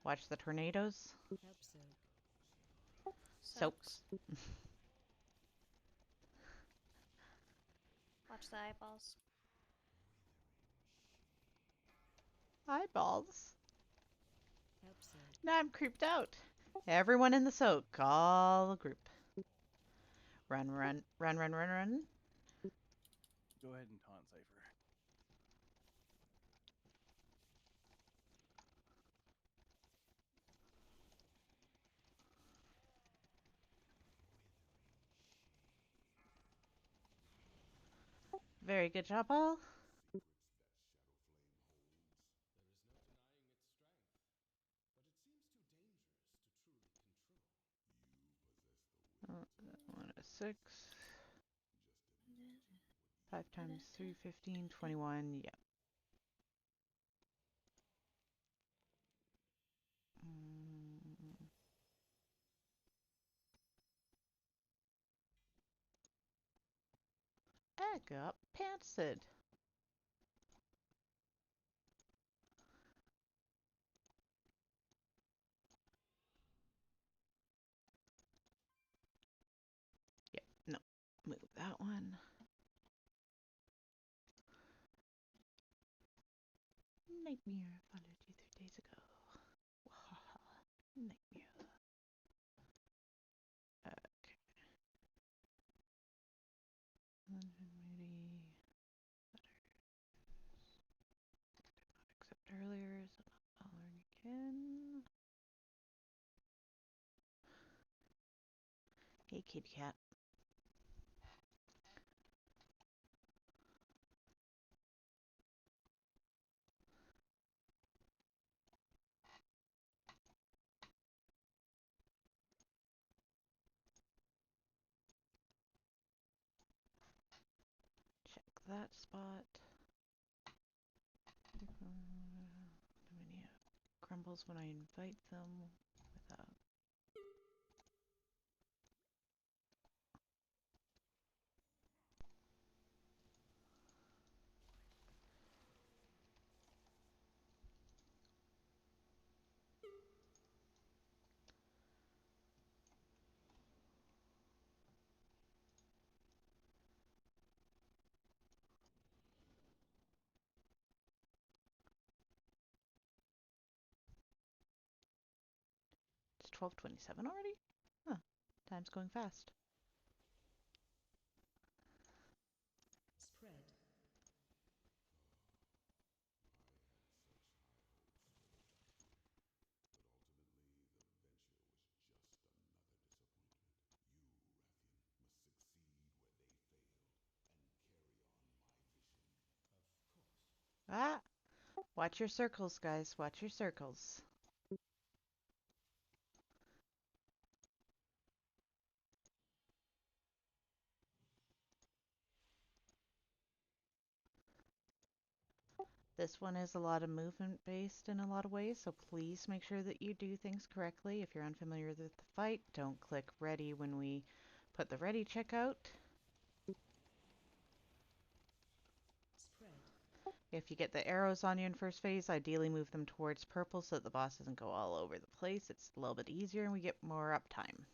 Watch the tornadoes. Help soak. Soaks. Watch the eyeballs. Eyeballs. Help soak. Now I'm creeped out. Everyone in the soak. All group. Run, run, run, run, run, run. Go ahead and taunt Cypher. Very good job, all. One, a 6. 5 times 3, 15, 21. Yep. Egg up, pantsed. Yep, no. Move that one. Nightmare followed you 3 days ago. Wahaha. Nightmare. Okay. Moody. Accept earlier, so I'll learn again. Hey, kitty cat. Check that spot. Dominion crumbles when I invite them without. It's 12:27 already? Huh. Time's going fast. Spread. Ah! Watch your circles, guys. Watch your circles. This one is a lot of movement based in a lot of ways, so please make sure that you do things correctly. If you're unfamiliar with the fight, don't click ready when we put the ready check out. Spread. If you get the arrows on you in first phase, ideally move them towards purple so that the boss doesn't go all over the place. It's a little bit easier and we get more uptime.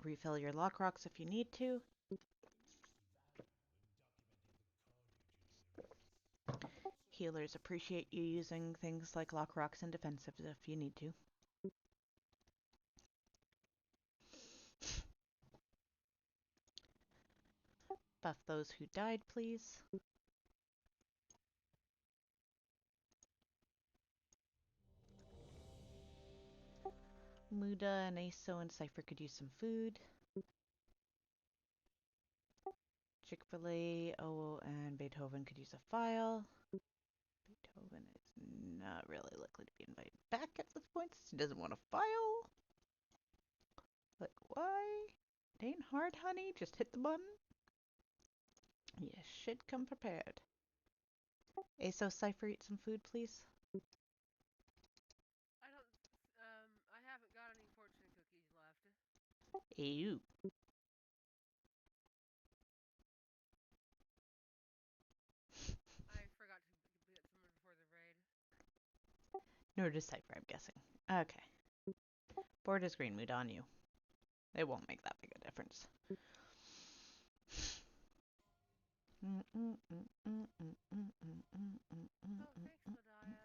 Refill your lock rocks if you need to. Healers appreciate you using things like lock rocks and defensives if you need to. Buff those who died, please. Muda and Aso and Cypher could use some food. Chick-fil-A, O, and Beethoven could use a file. Beethoven is not really likely to be invited back at this point since he doesn't want a file. Like, why? It ain't hard, honey. Just hit the button. You should come prepared. ASO Cypher, eat some food, please. I haven't got any fortune cookies left. Ew. I forgot to get some before the raid. Nor does Cypher, I'm guessing. Okay. Board is green mood on you. It won't make that big a difference. Oh, thanks, Ladaya.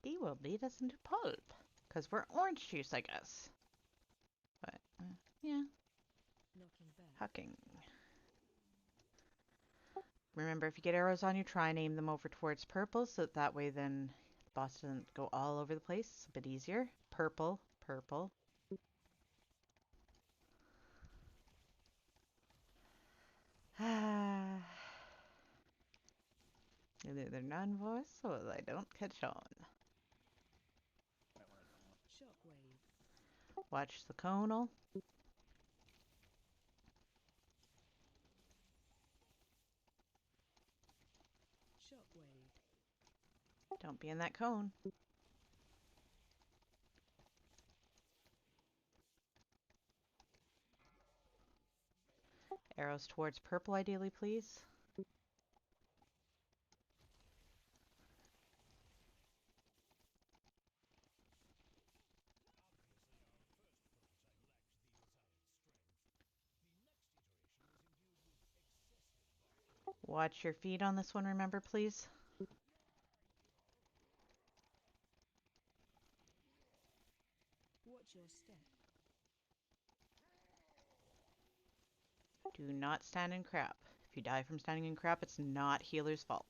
He will beat us into pulp. Because we're orange juice, I guess. But, yeah. Knocking back. Hucking. Remember, if you get arrows on you, try and aim them over towards purple, so that way then the boss doesn't go all over the place. It's a bit easier. Purple, purple. Either non-voice or I don't catch on. Might want to tone. Shockwave. Watch the conal. Shockwave. Don't be in that cone. Arrows towards purple, ideally, please. Watch your feet on this one, remember, please. Watch your step. Do not stand in crap. If you die from standing in crap, it's not healer's fault.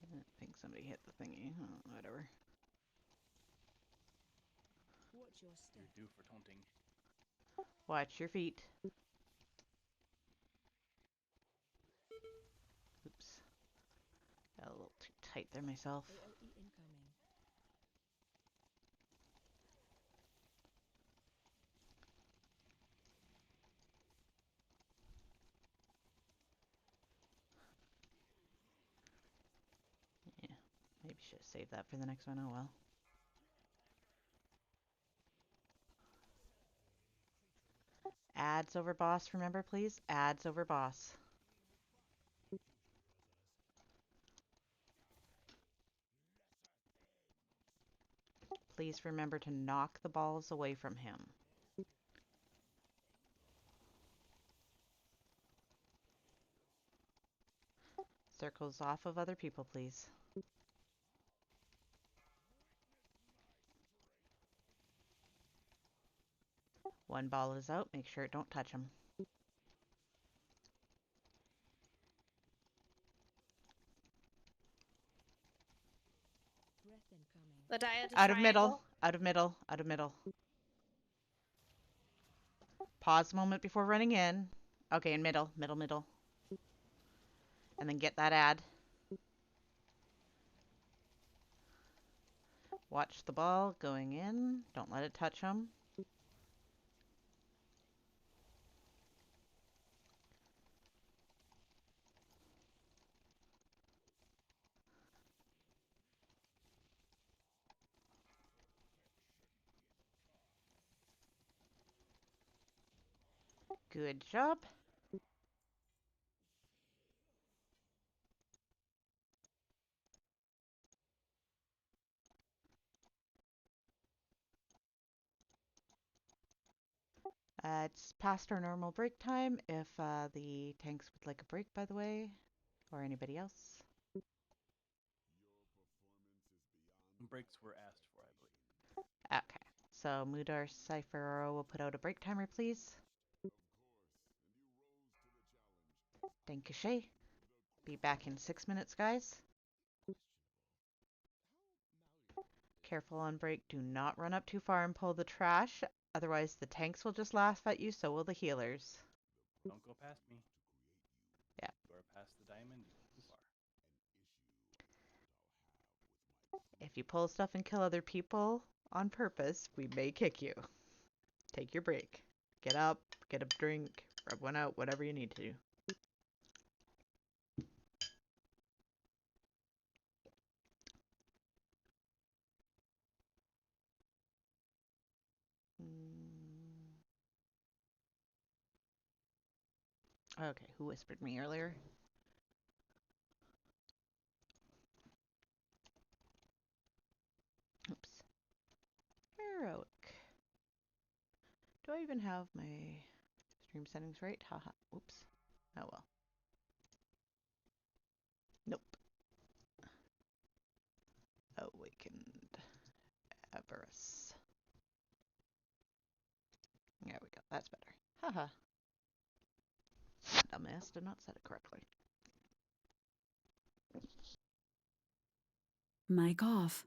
I think somebody hit the thingy. Oh, whatever. Watch your step. You're due for taunting. Watch your feet. Oops. Got a little too tight there myself. AOE incoming. Yeah, maybe should have saved that for the next one. Oh well. Ads over boss, remember, please? Ads over boss. Please remember to knock the balls away from him. Circles off of other people, please. One ball is out. Make sure it don't touch him. Breath incoming. Ladaya to Out of middle. triangle. Out of middle. Out of middle. Pause a moment before running in. Okay, in middle. Middle, middle. And then get that ad. Watch the ball going in. Don't let it touch him. Good job. It's past our normal break time if the tanks would like a break, by the way, or anybody else. Breaks were asked for, I believe. Okay, so Mudar Cypher will put out a break timer, please. Dankeschön. Be back in 6 minutes, guys. Careful on break. Do not run up too far and pull the trash. Otherwise, the tanks will just laugh at you, so will the healers. Don't go past me. Yeah. You are past the diamond. You go too far. If you pull stuff and kill other people on purpose, we may kick you. Take your break. Get up, get a drink, rub one out, whatever you need to do. Okay, who whispered me earlier? Oops. Heroic. Do I even have my stream settings right? Haha. Oops. Oh well. Nope. Awakened Avarice. There we go. That's better. Haha. Dumbass did not set it correctly. Mic off.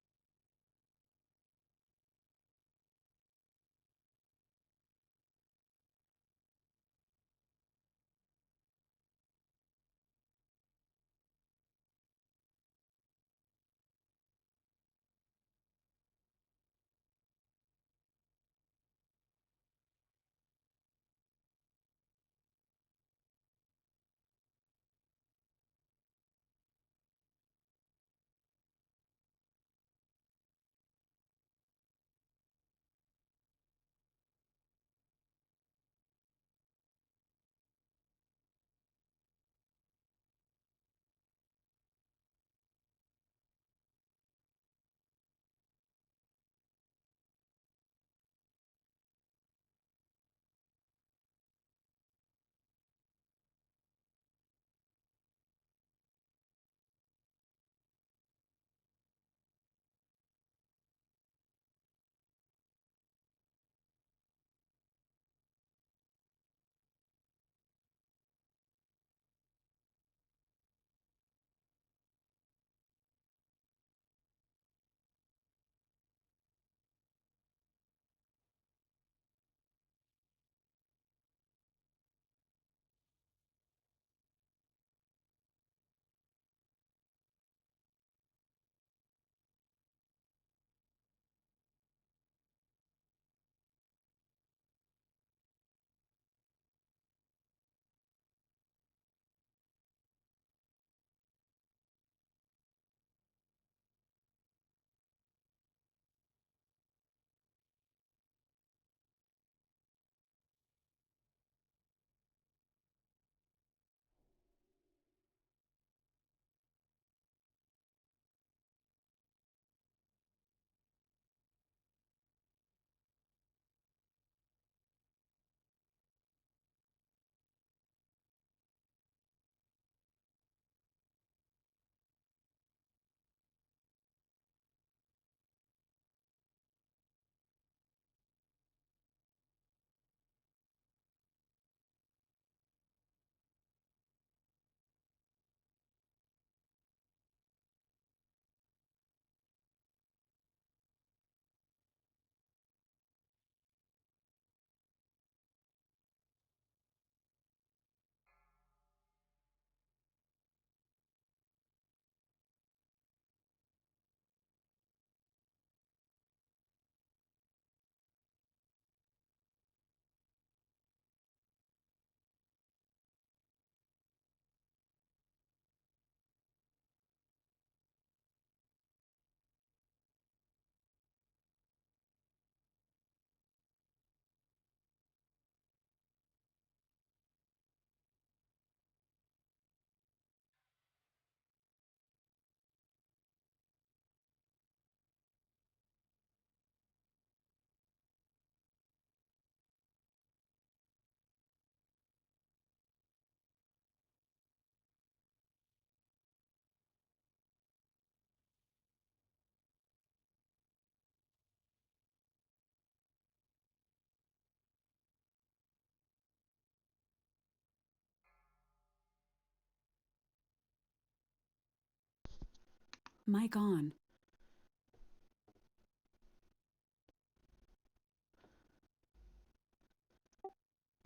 Mic on.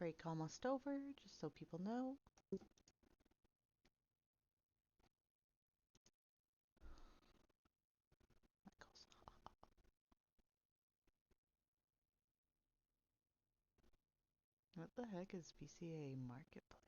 break almost over, just so people know. What the heck is BCA Marketplace?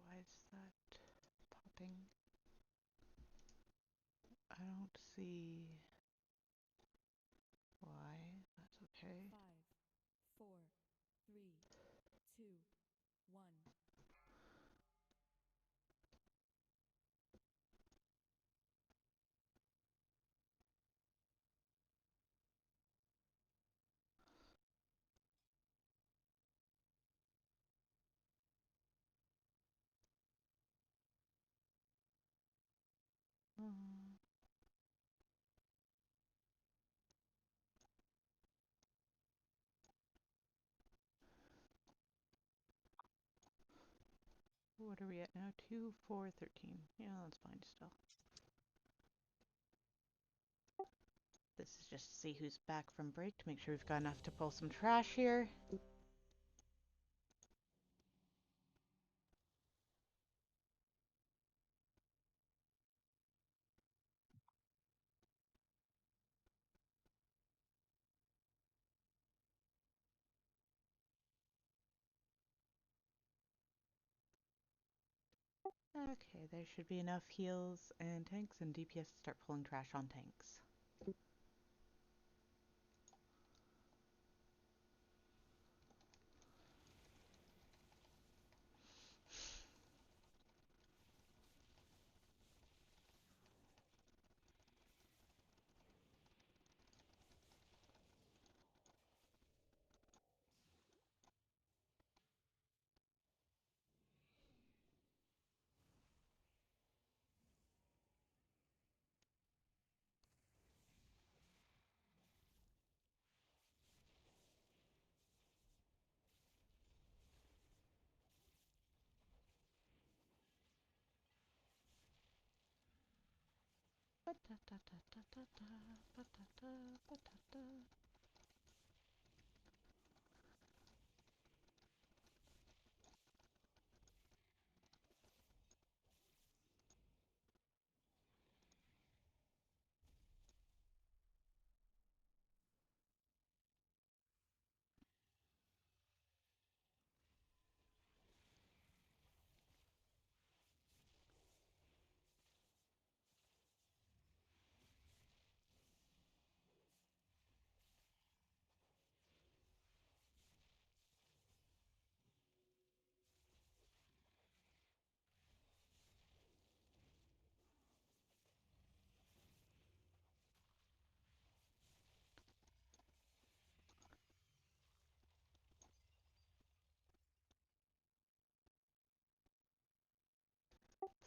Why is that popping? I don't see why. That's okay. 5, 4, 3, 2, 1. What are we at now? 2, 4, 13. Yeah, that's fine still. This is just to see who's back from break to make sure we've got enough to pull some trash here. Okay, there should be enough heals and tanks and DPS to start pulling trash on tanks.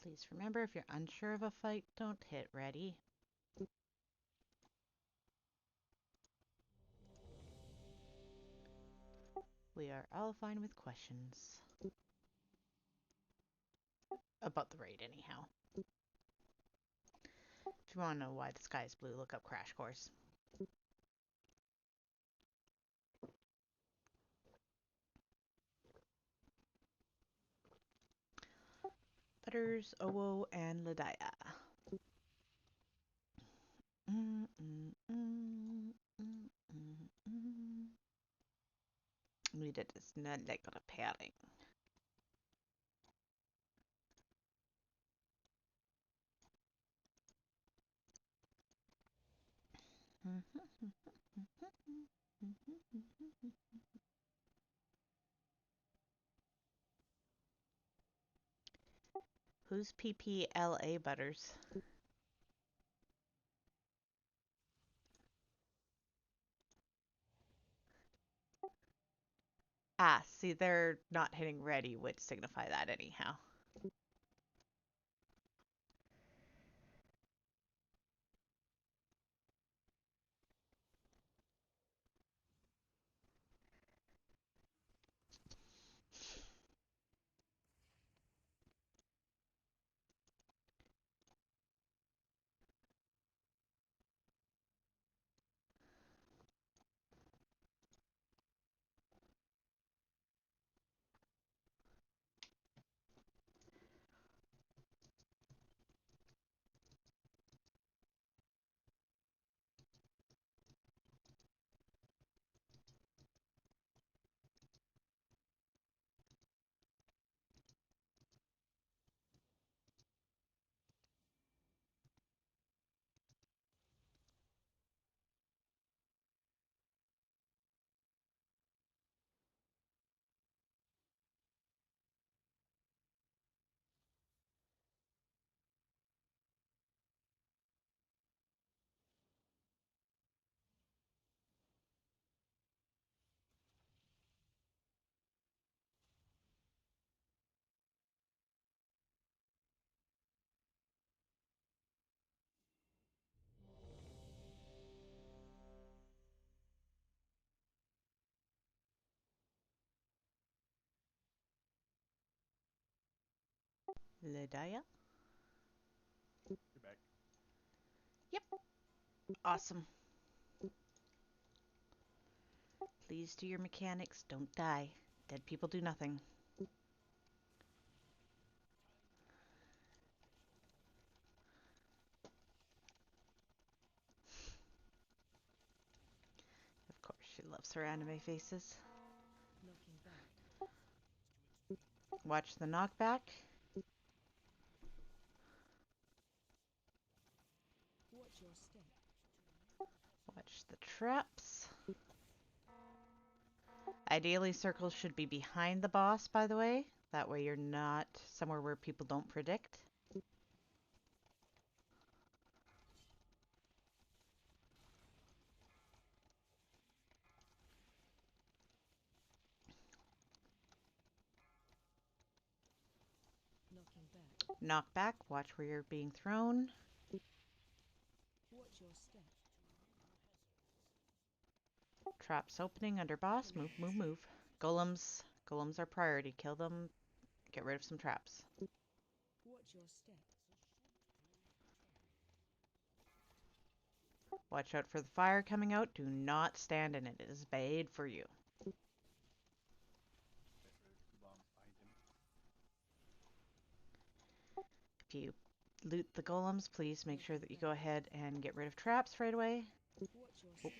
Please remember, if you're unsure of a fight, don't hit ready. We are all fine with questions. About the raid, anyhow. If you want to know why the sky is blue, look up Crash Course. Butters, Owo, and Ladaya. We did this not like repairing. Who's PPLA Butters? Ah, see, they're not hitting ready would signify that anyhow. Ledaya? You're back. Yep. Awesome. Please do your mechanics. Don't die. Dead people do nothing. Of course, she loves her anime faces. Knocking back. Watch the knockback. Watch your step. Watch the traps. Ideally, circles should be behind the boss, by the way. That way you're not somewhere where people don't predict. Knocking back. Knockback. Watch where you're being thrown. Watch your step. Traps opening under boss. Move, move, move. Golems. Golems are priority. Kill them. Get rid of some traps. Watch your step. Watch out for the fire coming out. Do not stand in it. It is bad for you. Get rid of 2 bombs behind him. If you loot the golems, please make sure that you go ahead and get rid of traps right away. Watch your step.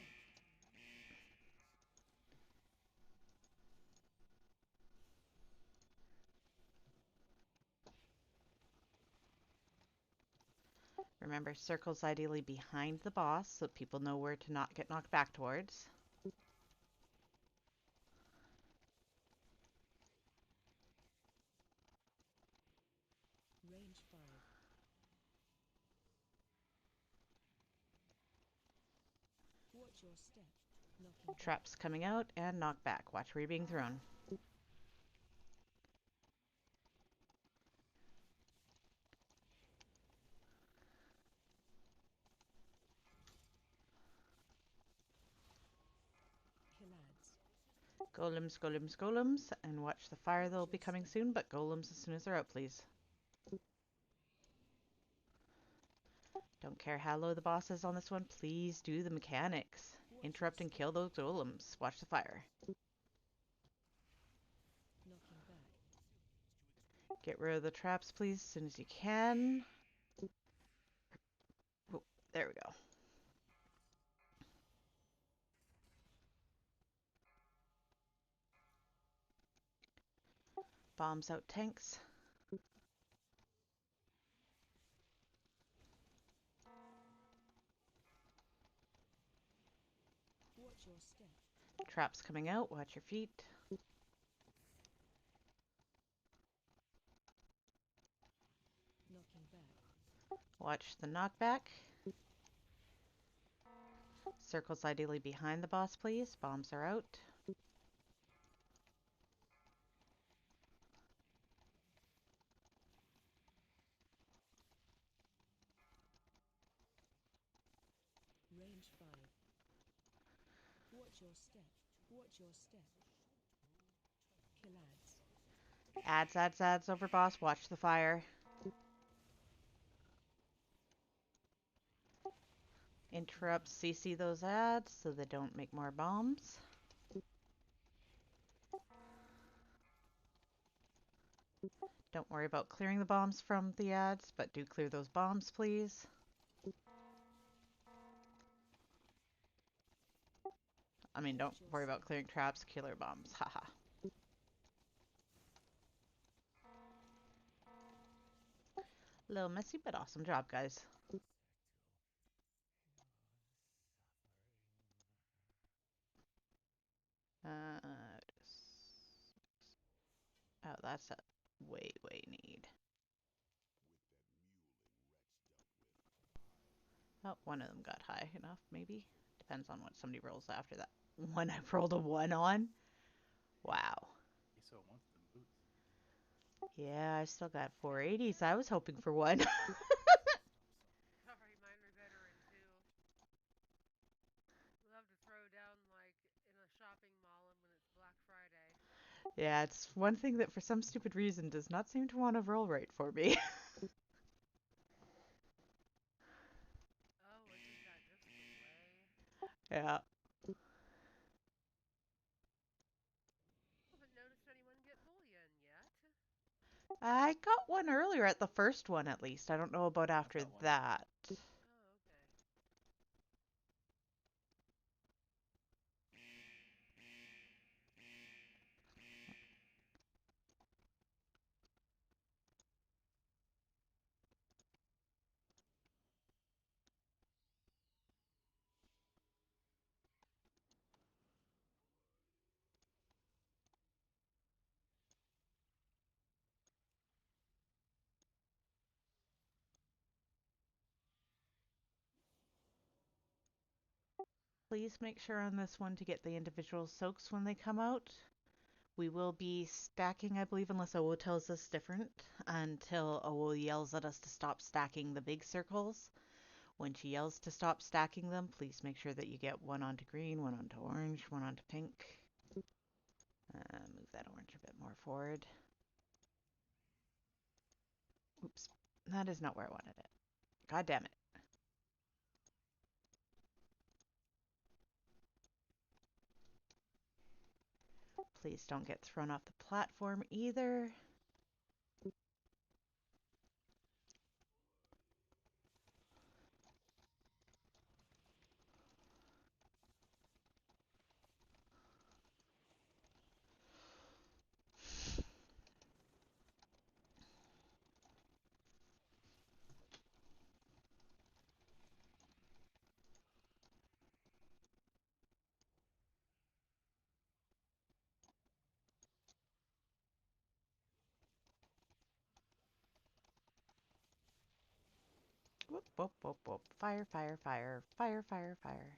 Remember, circles ideally behind the boss so people know where to not get knocked back towards. Range 5. Watch your step. Knocking back. Traps coming out and knock back. Watch where you're being thrown. Kill ads. Golems, golems, golems. And watch the fire. They'll be coming soon, but golems as soon as they're out, please. Don't care how low the boss is on this one. Please do the mechanics. Interrupt and kill those golems. Watch the fire. Knocking back. Get rid of the traps, please, as soon as you can. Oh, there we go. Bombs out tanks. Watch your step. Traps coming out. Watch your feet. Knocking back. Watch the knockback. Circles ideally behind the boss, please. Bombs are out. Range 5. Watch your step. Watch your step. Kill ads. Ads, ads, ads over boss. Watch the fire. Interrupt CC those ads so they don't make more bombs. Don't worry about clearing the bombs from the ads, but do clear those bombs, please. I mean, don't worry about clearing traps, killer bombs. Haha. A little messy, but awesome job, guys. Oh, that's a way need. Oh, one of them got high enough, maybe. Depends on what somebody rolls after that. One I rolled a 1 on. Wow. He so wants them boots. Yeah, I still got 480s. I was hoping for one. Sorry, mine are better in 2. Love to throw down like in a shopping mall and when it's Black Friday. Yeah, it's one thing that for some stupid reason does not seem to want to roll right for me. Oh, isn't that just the way? Yeah. Haven't noticed anyone get bullion yet. I got one earlier at the first one at least. I don't know about I've after got one. that. Oh, okay. Please make sure on this one to get the individual soaks when they come out. We will be stacking, I believe, unless Owo tells us different, until Owo yells at us to stop stacking the big circles. When she yells to stop stacking them, please make sure that you get one onto green, one onto orange, one onto pink. Move that orange a bit more forward. Oops, that is not where I wanted it. God damn it. Please don't get thrown off the platform either. Whoop, whoop, whoop, whoop. Fire, fire, fire. Fire, fire, fire.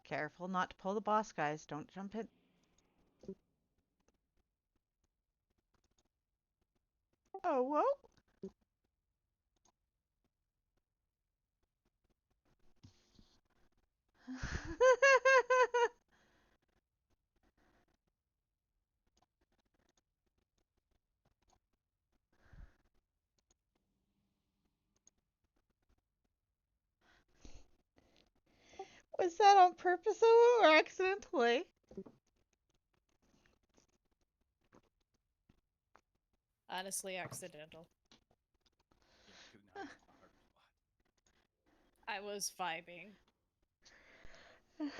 Careful not to pull the boss, guys. Don't jump in. Oh, whoa. Was that on purpose or accidentally? Honestly, accidental. Yeah, getting the ice is the hardest spot. I was vibing. Okay.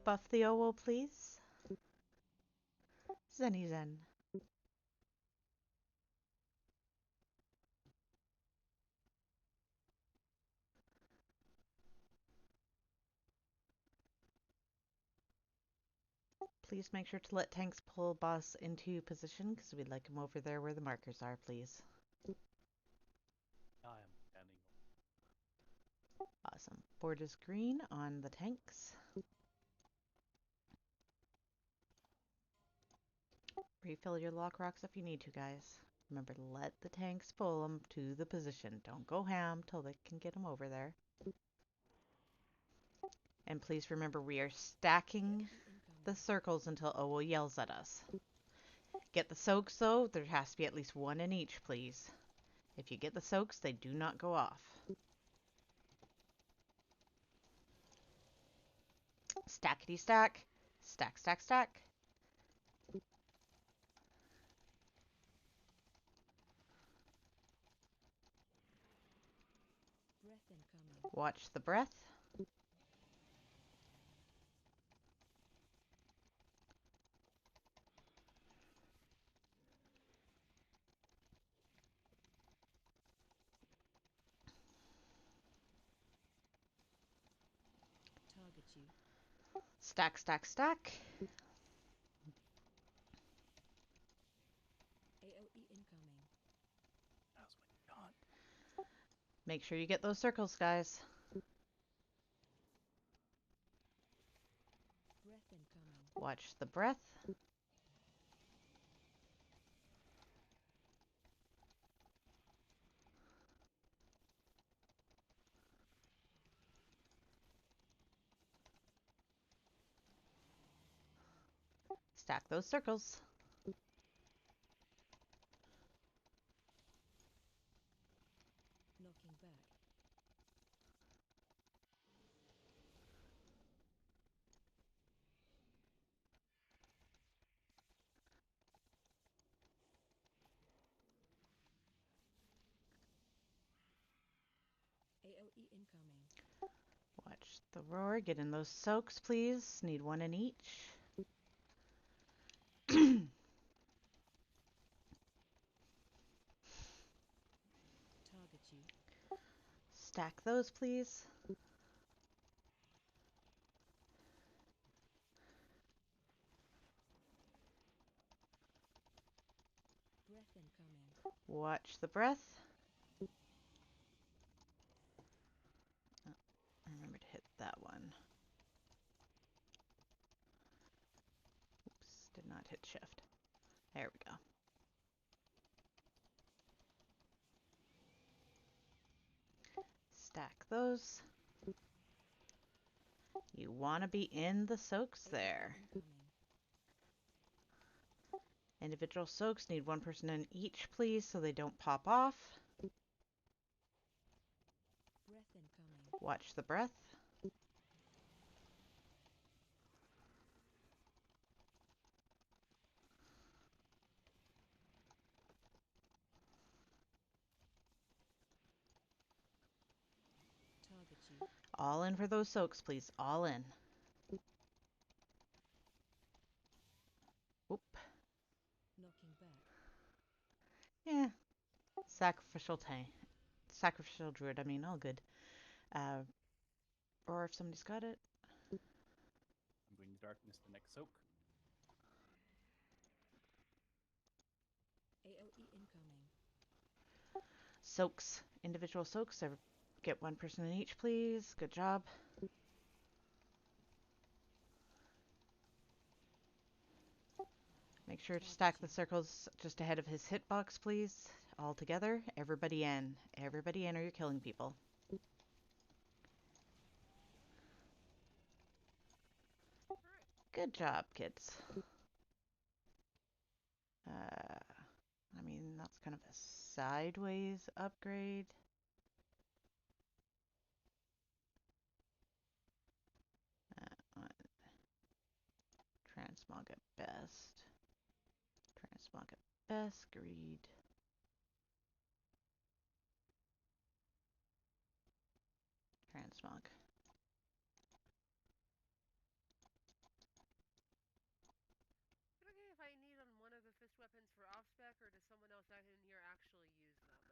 Buff the Owo, please. Zenny Zen. Please make sure to let tanks pull boss into position because we'd like him over there where the markers are, please. I am standing. Awesome. Board is green on the tanks. Refill your lock rocks if you need to, guys. Remember to let the tanks pull them to the position. Don't go ham till they can get them over there. And please remember we are stacking the circles until Owo yells at us. Get the soaks though, there has to be at least one in each, please. If you get the soaks, they do not go off. Stackety stack. Stack, stack, stack. Breath incoming. Watch the breath. Target you. Stack, stack, stack. AOE incoming. That was what you got. Make sure you get those circles, guys. Breath incoming. Watch the breath. Stack those circles. Knocking back. AOE incoming. Watch the roar. Get in those soaks, please. Need one in each. Target you. Stack those, please. Breath incoming. Watch the breath. Oh, remember to hit that one. Oops, did not hit shift. There we go. Stack those. You want to be in the soaks AOE there. incoming. Individual soaks need one person in each, please, so they don't pop off. Breath incoming. Watch the breath. Target you. All in for those soaks, please. All in. Whoop. Knocking back. Yeah. Sacrificial tank. Sacrificial druid, I mean, all good. Or if somebody's got it. I'm going to darkness the next soak. AOE incoming. Soaks. Individual soaks. Get one person in each, please. Good job. Make sure to Target stack the you. circles just ahead of his hitbox, please. All together. Everybody in. Everybody in or you're killing people. Alright. Good job, kids. I mean, that's kind of a sideways upgrade. One. Transmog at best. Transmog at best. Greed. Transmog. Is it okay if I need on one of the fist weapons for off spec, or does someone else out in here actually use them?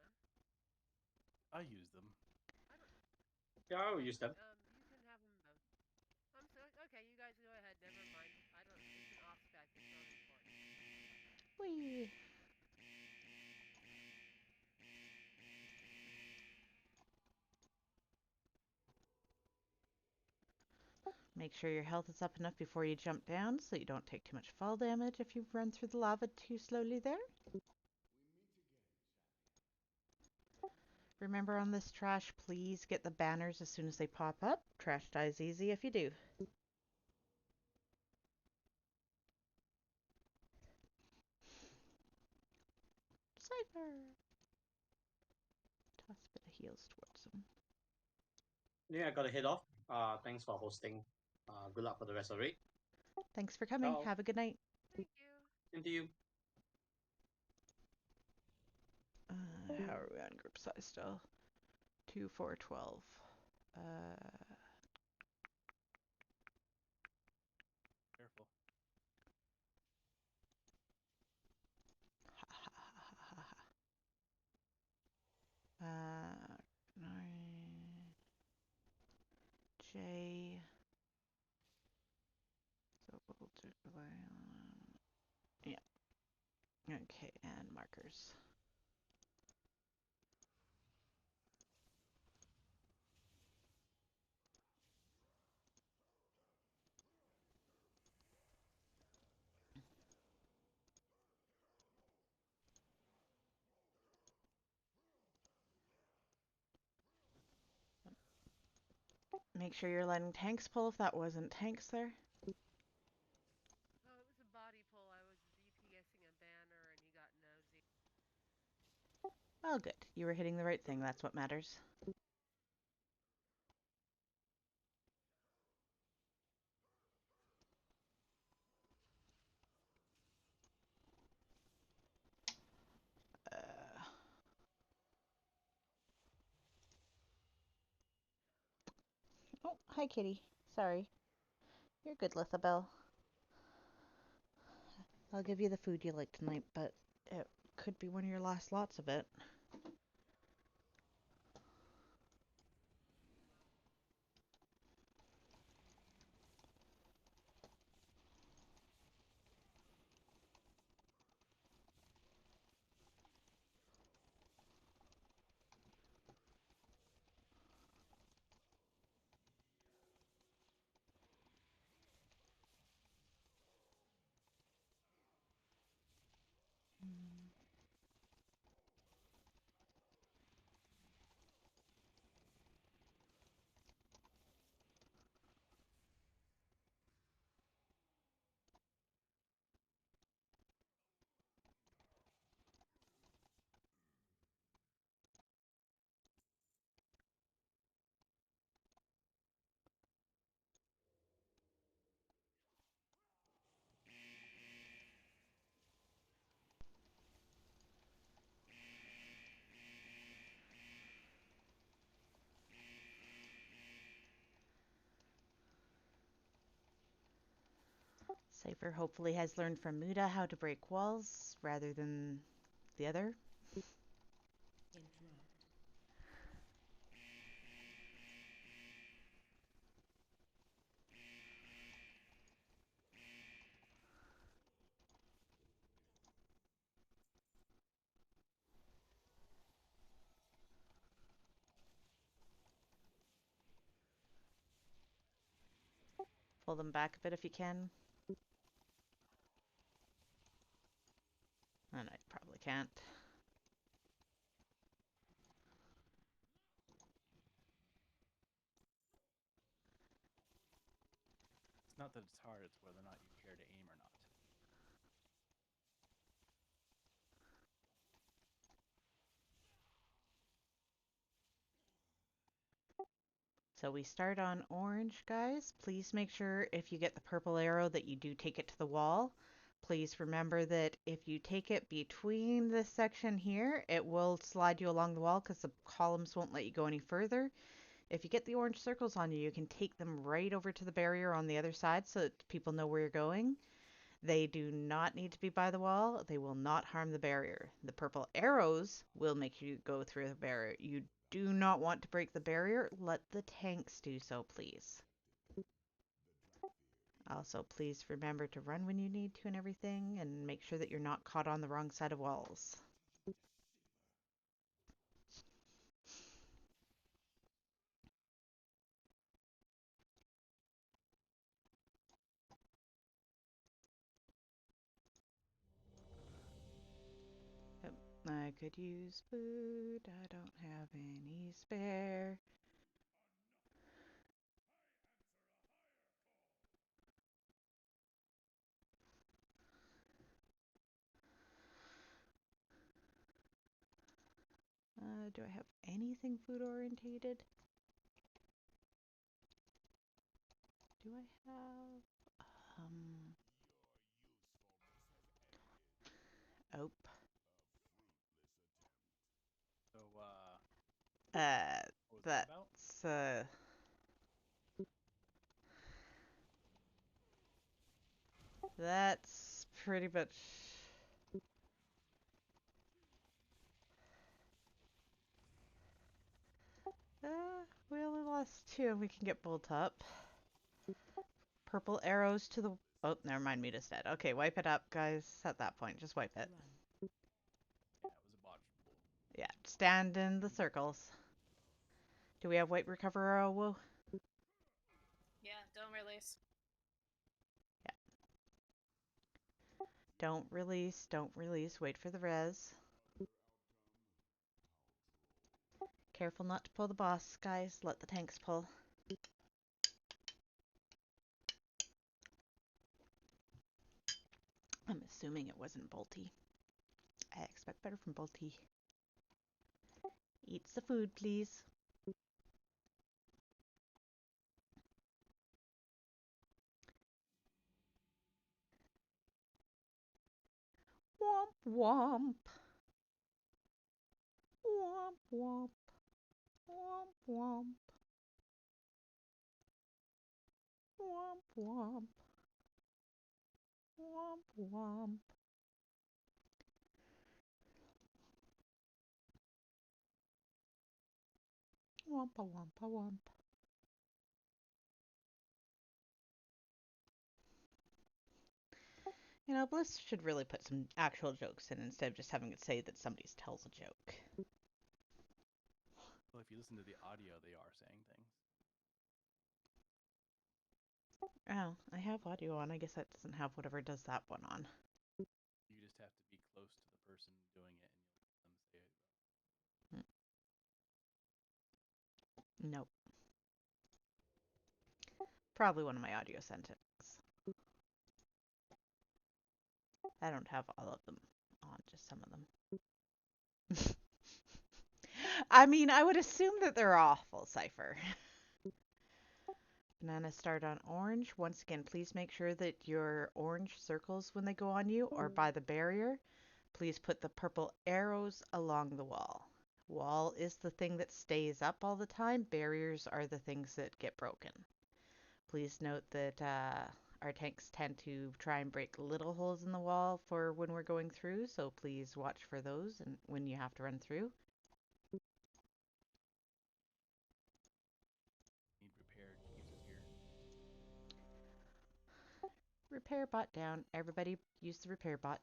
I use them. I don't. Yeah, I will Okay. use them. You can have them both. I'm so okay. You guys go ahead. Never mind. I don't. It's an off spec. It's not important. Whee! Make sure your health is up enough before you jump down so you don't take too much fall damage if you run through the lava too slowly there. Remember on this trash, please get the banners as soon as they pop up. Trash dies easy if you do. Cypher! Toss a bit of heals towards them. Yeah, I gotta head off. Thanks for hosting. Good luck for the rest of the raid. Thanks for coming. Ciao. Have a good night. Thank you. Into you. How are we on group size still? 2, 4, 12. Careful. Uh, 9. J. So we'll do yeah. Okay, and markers. Make sure you're letting tanks pull if that wasn't tanks there. Oh, it was a body pull. I was DPSing a banner and he got nosy. Oh, good. You were hitting the right thing. That's what matters. Oh, hi, kitty. Sorry. You're good, Lithabel. I'll give you the food you like tonight, but it could be one of your last lots of it. Cypher hopefully has learned from Muda how to break walls rather than the other. Interrupt. Pull them back a bit if you can. And I probably can't. It's not that it's hard, it's whether or not you care to aim or not. So we start on orange, guys. Please make sure if you get the purple arrow that you do take it to the wall. Please remember that if you take it between this section here, it will slide you along the wall because the columns won't let you go any further. If you get the orange circles on you, you can take them right over to the barrier on the other side so that people know where you're going. They do not need to be by the wall. They will not harm the barrier. The purple arrows will make you go through the barrier. You do not want to break the barrier. Let the tanks do so, please. Also, please remember to run when you need to and everything, and make sure that you're not caught on the wrong side of walls. Yep, I could use food. I don't have any spare. Do I have anything food orientated? Do I have? Oh. So, Uh, what about? That's pretty much. We only lost 2 and we can get Bolt up. Purple arrows to the. Oh, never mind. Muta's dead. Okay, wipe it up, guys. At that point, just wipe it. Run. Yeah, it was a botched pull. Yeah, stand in the circles. Do we have white recover? Whoa. Yeah, don't release. Yeah. Don't release. Don't release. Wait for the res. Careful not to pull the boss, guys. Let the tanks pull. I'm assuming it wasn't Bolty. I expect better from Bolty. Eat the food, please. Womp womp. Womp womp. Womp womp. Womp womp. Womp womp. Wompa wompa womp. You know, Bliss should really put some actual jokes in instead of just having it say that somebody tells a joke. Well, if you listen to the audio, they are saying things. Oh, I have audio on. I guess that doesn't have whatever does that one on. You just have to be close to the person doing it, and you'll let them say it. Nope. Probably one of my audio settings. I don't have all of them on, just some of them. I mean, I would assume that they're awful, Cypher. Bananas start on orange. Once again, please make sure that your orange circles when they go on you are by the barrier. Please put the purple arrows along the wall. Wall is the thing that stays up all the time. Barriers are the things that get broken. Please note that our tanks tend to try and break little holes in the wall for when we're going through, so please watch for those and when you have to run through. Need repaired fuses here. Repair bot down. Everybody use the repair bot.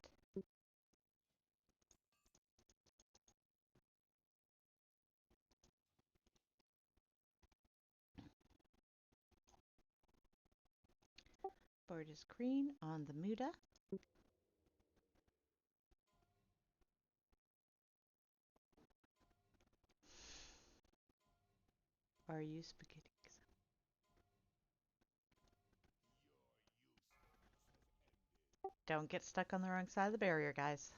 Board is green on the Muda. Are you spaghetti? Don't get stuck on the wrong side of the barrier, guys.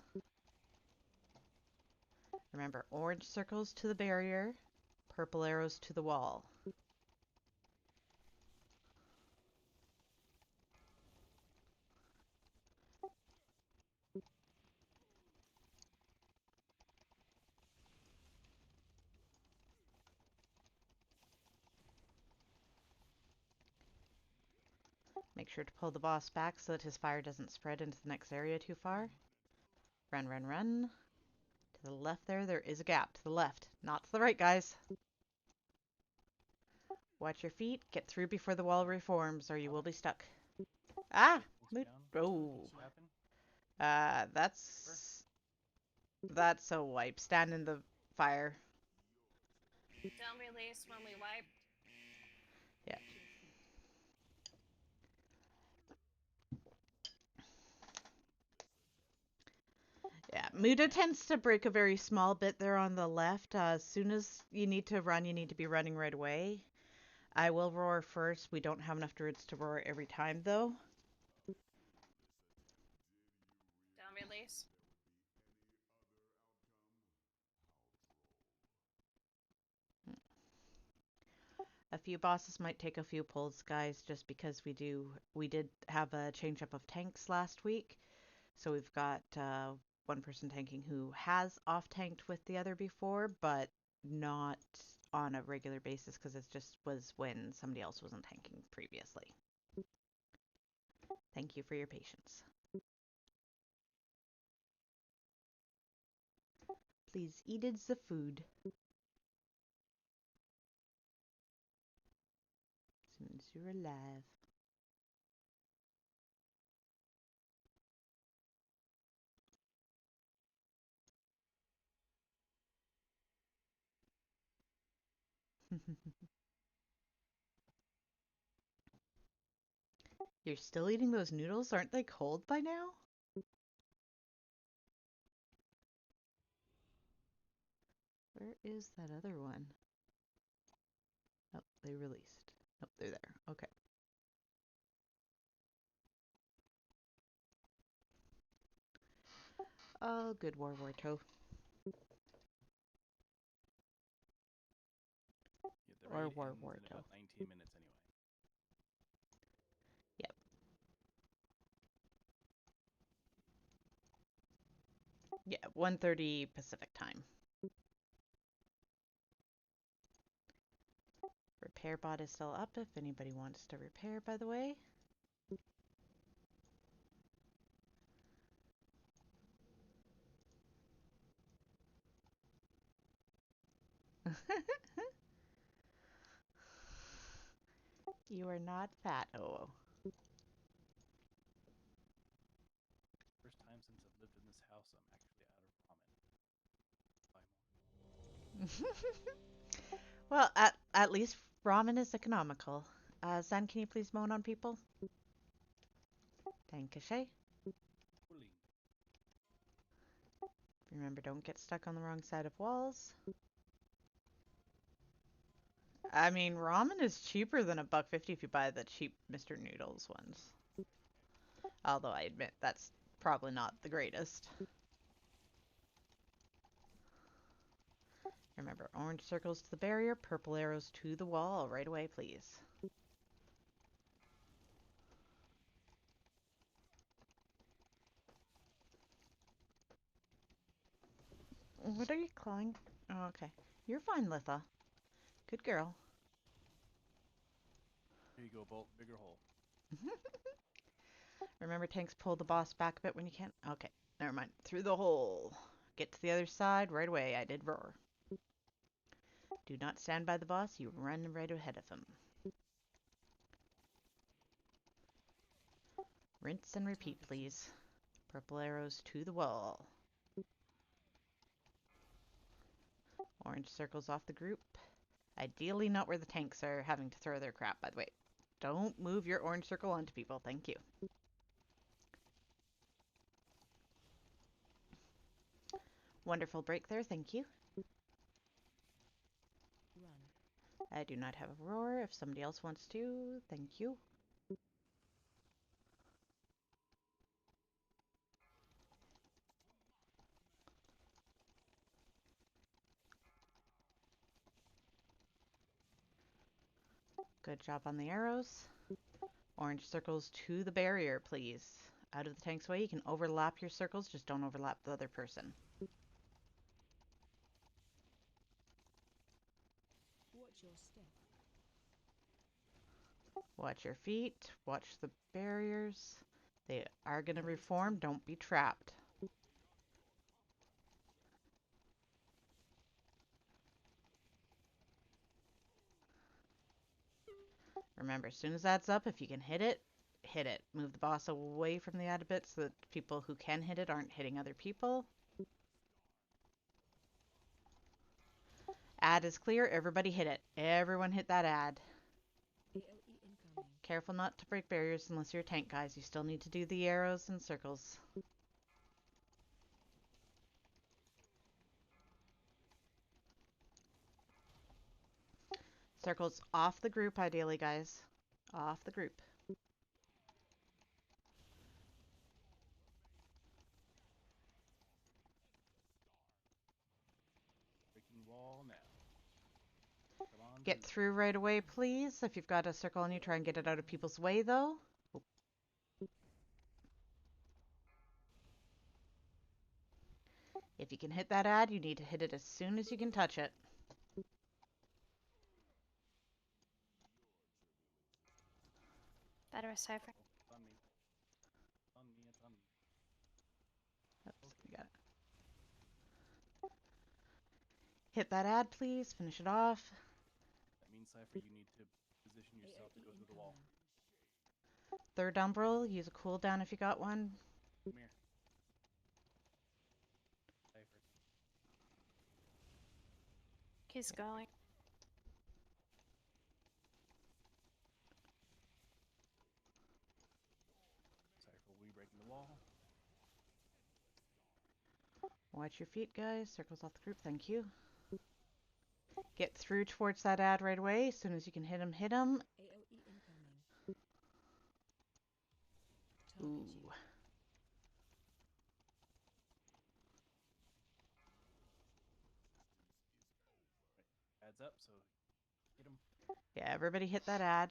Remember, orange circles to the barrier, purple arrows to the wall. Make sure to pull the boss back so that his fire doesn't spread into the next area too far. Run, run, run. To the left there is a gap. To the left, not to the right, guys. Watch your feet. Get through before the wall reforms or you will be stuck. Ah! Down. Oh. What happened? That's a wipe. Stand in the fire. Don't release when we wipe. Yeah. Yeah, Muda tends to break a very small bit there on the left. As soon as you need to run, you need to be running right away. I will roar first. We don't have enough druids to roar every time, though. Don't release. A few bosses might take a few pulls, guys, just because we did have a change up of tanks last week. So we've got one person tanking who has off-tanked with the other before, but not on a regular basis because it just was when somebody else wasn't tanking previously. Thank you for your patience. Please eat the food. As soon as you're alive. You're still eating those noodles? Aren't they cold by now? Where is that other one? Oh, they released. Nope, they're there. Okay. Oh, good War Toe. Yeah, the Or raid War ends in Toe. about 19 minutes anyway. Yep. Yeah, 1:30 Pacific time. Repair bot is still up if anybody wants to repair, by the way. You are not fat, oh. First time since I've lived in this house, I'm actually out of ramen. Buy more. Well, at least ramen is economical. Zan, can you please moan on people? Thank you, Shay. Pulling. Remember, don't get stuck on the wrong side of walls. I mean, ramen is cheaper than $1.50 if you buy the cheap Mr. Noodles ones. Although I admit that's probably not the greatest. Remember, orange circles to the barrier, purple arrows to the wall. Right away, please. What are you clawing? Oh, okay. You're fine, Litha. Good girl. Here you go, Bolt. Bigger hole. Remember, tanks pull the boss back a bit when you can. Okay, never mind. Through the hole. Get to the other side right away. I did roar. Do not stand by the boss. You run right ahead of him. Rinse and repeat, please. Purple arrows to the wall. Orange circles off the group. Ideally not where the tanks are having to throw their crap, by the way. Don't move your orange circle onto people. Thank you. Wonderful break there. Thank you. Run. I do not have a roar. If somebody else wants to, thank you. Good job on the arrows. Orange circles to the barrier, please. Out of the tank's way, you can overlap your circles, just don't overlap the other person. Watch your step. Watch your feet, watch the barriers. They are going to reform, don't be trapped. Remember, as soon as that's up, if you can hit it, hit it. Move the boss away from the add bit so that people who can hit it aren't hitting other people. Ad is clear. Everybody hit it. Everyone hit that ad. ALE incoming. Careful not to break barriers unless you're a tank, guys. You still need to do the arrows and circles. Circles off the group, ideally, guys. Off the group. Breaking wall now. Come on, Get dude. through right away, please. If you've got a circle on you, try and get it out of people's way, though. If you can hit that ad, you need to hit it as soon as you can touch it. her, Cypher. Oh, it's on me. It's on me. It's on me. Oops, Okay. you got it. Hit that ad, please. Finish it off. That means, Cypher, you need to position yourself to AoE go through the wall. incoming. Third umbral. Use a cooldown if you got one. Come here. Cypher. He's going. Cypher will be breaking the wall. Watch your feet, guys. Circles off the group. Thank you. Get through towards that ad right away. As soon as you can hit him, hit him. AoE incoming. Target Ooh. you. Right. Adds up, so hit him. Yeah, everybody hit that ad.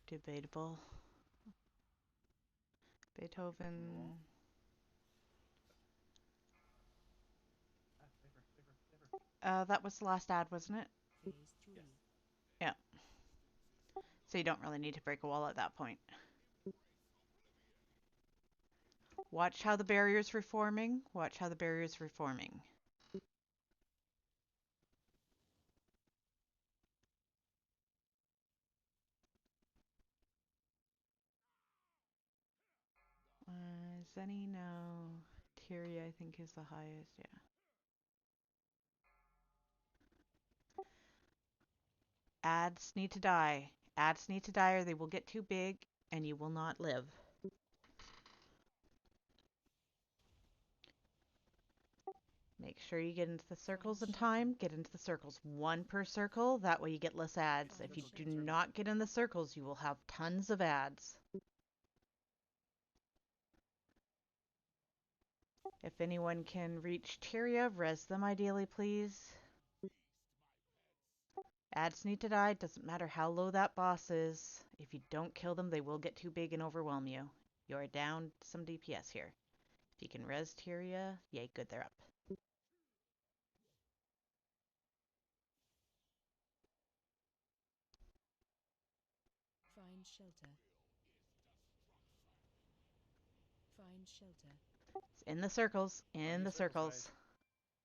Debatable. Beethoven. Breaking the wall. Cypher, Cypher, Cypher. That was the last ad, wasn't it? Phase 3. Yes. Yeah. So you don't really need to break a wall at that point. Watch how the barrier's reforming. Watch how the barrier's reforming. Zenny, no. Tyria, I think, is the highest, yeah. Ads need to die. Ads need to die or they will get too big and you will not live. Make sure you get into the circles in time. Get into the circles. One per circle. That way you get less ads. If you do not get in the circles, you will have tons of ads. If anyone can reach Tyria, res them ideally, please. Ads need to die. Doesn't matter how low that boss is. If you don't kill them, they will get too big and overwhelm you. You're down some DPS here. If you can res Tyria, yay, good, they're up. Find shelter. Find shelter. It's in the circles. On In these the circles, circles. guys.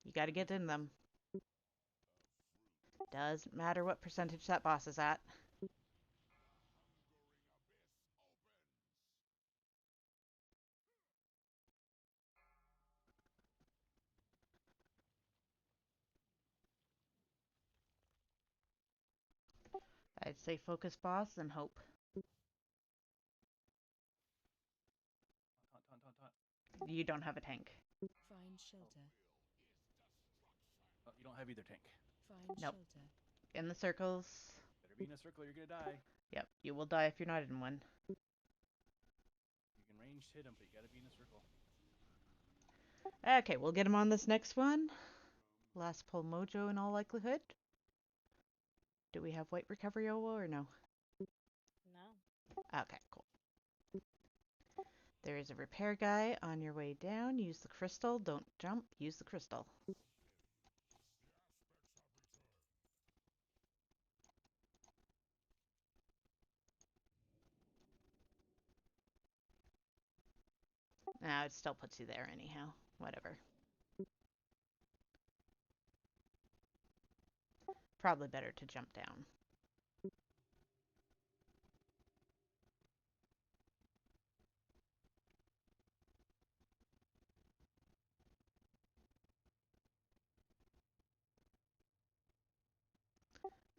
You gotta On get these in them. circles. Doesn't matter what percentage that boss is at. I'd say focus boss and hope. Taunt, taunt, taunt, taunt. You don't have a tank. Find shelter. Oh, you don't have either tank. Find Nope. shelter. In the circles. Better be in a circle or you're gonna die. Yep, you will die if you're not in one. You can range hit him, but you gotta be in a circle. Okay, we'll get him on this next one. Last pull mojo in all likelihood. Do we have white recovery owo or no? No. Okay, cool. There is a repair guy on your way down. Use the crystal. Don't jump. Use the crystal. Nah, it still puts you there anyhow. Whatever. Probably better to jump down.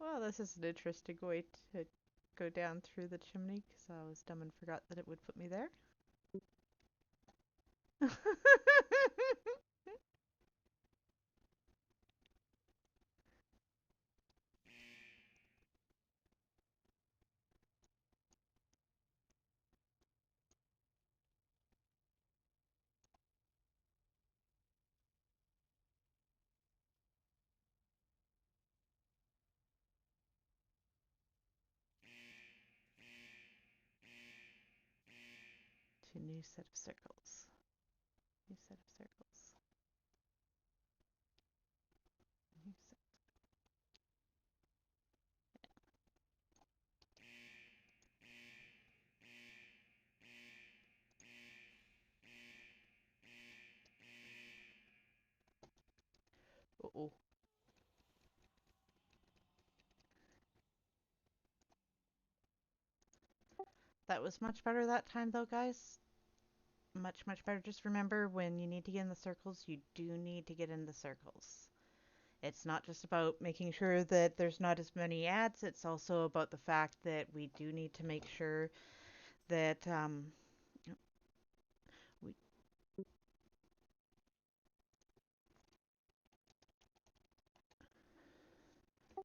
Well, this is an interesting way to go down through the chimney because I was dumb and forgot that it would put me there. To new set of circles. New set of circles. New set. Uh-oh. That was much better that time, though, guys. Much, much better. Just remember, when you need to get in the circles, you do need to get in the circles. It's not just about making sure that there's not as many ads. It's also about the fact that we do need to make sure that we,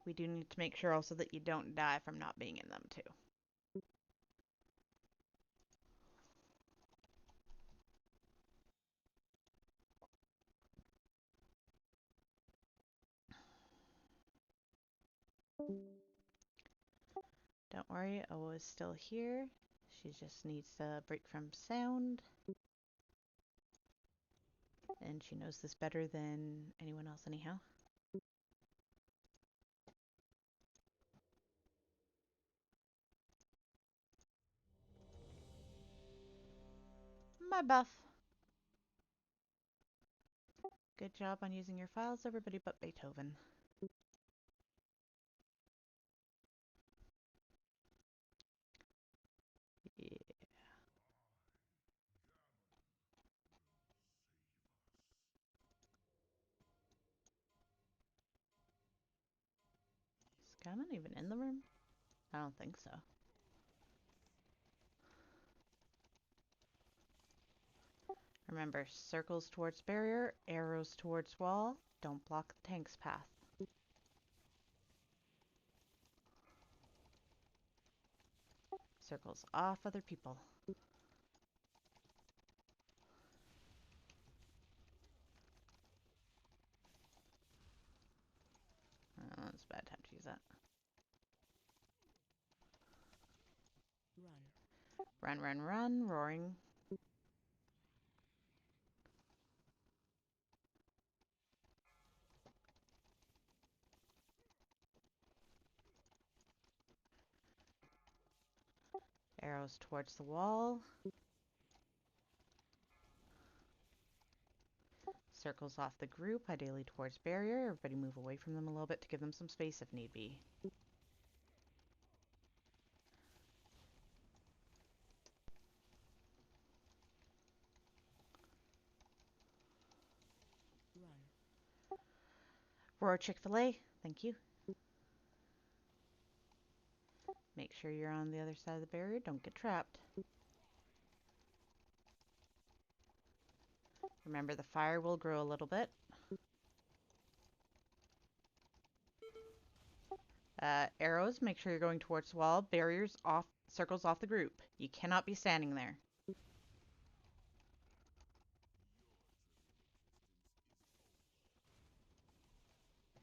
we do need to make sure also that you don't die from not being in them, too. Don't worry, Oa is still here. She just needs to break from sound. And she knows this better than anyone else anyhow. My buff. Good job on using your files, everybody but Beethoven. Yeah. Is Gammon even in the room? I don't think so. Remember, circles towards barrier, arrows towards wall. Don't block the tank's path. Circles off other people. Oh, that's a bad time to use that. Run. Run, run, run, roaring. Arrows towards the wall. Circles off the group, ideally towards barrier. Everybody move away from them a little bit to give them some space if need be. Run. Roar Chick-fil-A, thank you. Make sure you're on the other side of the barrier, don't get trapped. Remember, the fire will grow a little bit. Arrows, make sure you're going towards the wall. Barriers off, circles off the group. You cannot be standing there.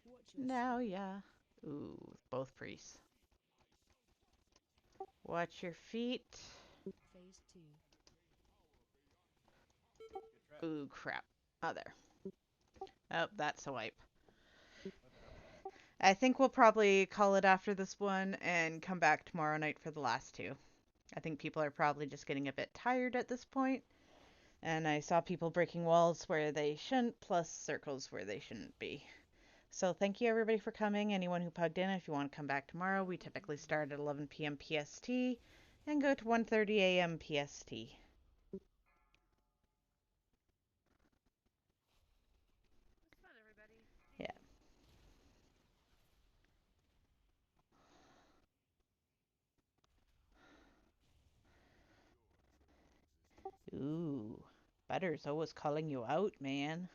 Watch your Now, step. yeah. Ooh, both priests. Watch your feet. Phase 2. Get trapped. Ooh, crap. Oh, there. Oh, that's a wipe. What the hell? I think we'll probably call it after this one and come back tomorrow night for the last two. I think people are probably just getting a bit tired at this point. And I saw people breaking walls where they shouldn't, plus circles where they shouldn't be. So thank you everybody for coming. Anyone who plugged in, if you want to come back tomorrow, we typically start at 11 p.m. PST and go to 1:30 a.m. PST. It was fun, everybody. Thank Yeah. you. Ooh. Butter's always calling you out, man.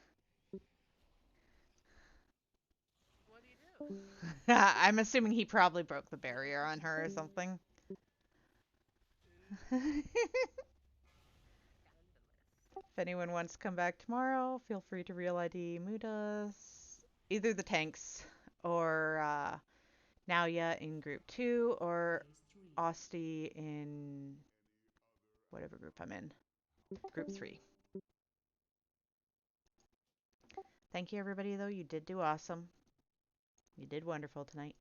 What do you do? I'm assuming he probably broke the barrier on her or something. If anyone wants to come back tomorrow, feel free to real ID Mudas, either the tanks or Naoya in group 2 or Phase 3. Osti in whatever group I'm in, group 3. Thank you everybody though, you did do awesome. You did wonderful tonight.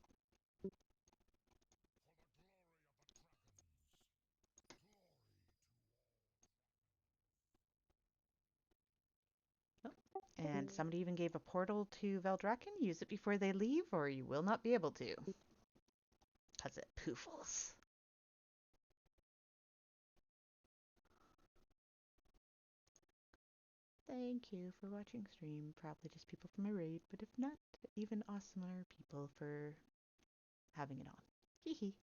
Oh, and And somebody even gave a portal to Veldraken. Use it before they leave, or you will not be able to. Because it poofles. Thank you for watching stream. Probably just people from my raid, but if not, even awesomer people for having it on. Hee hee.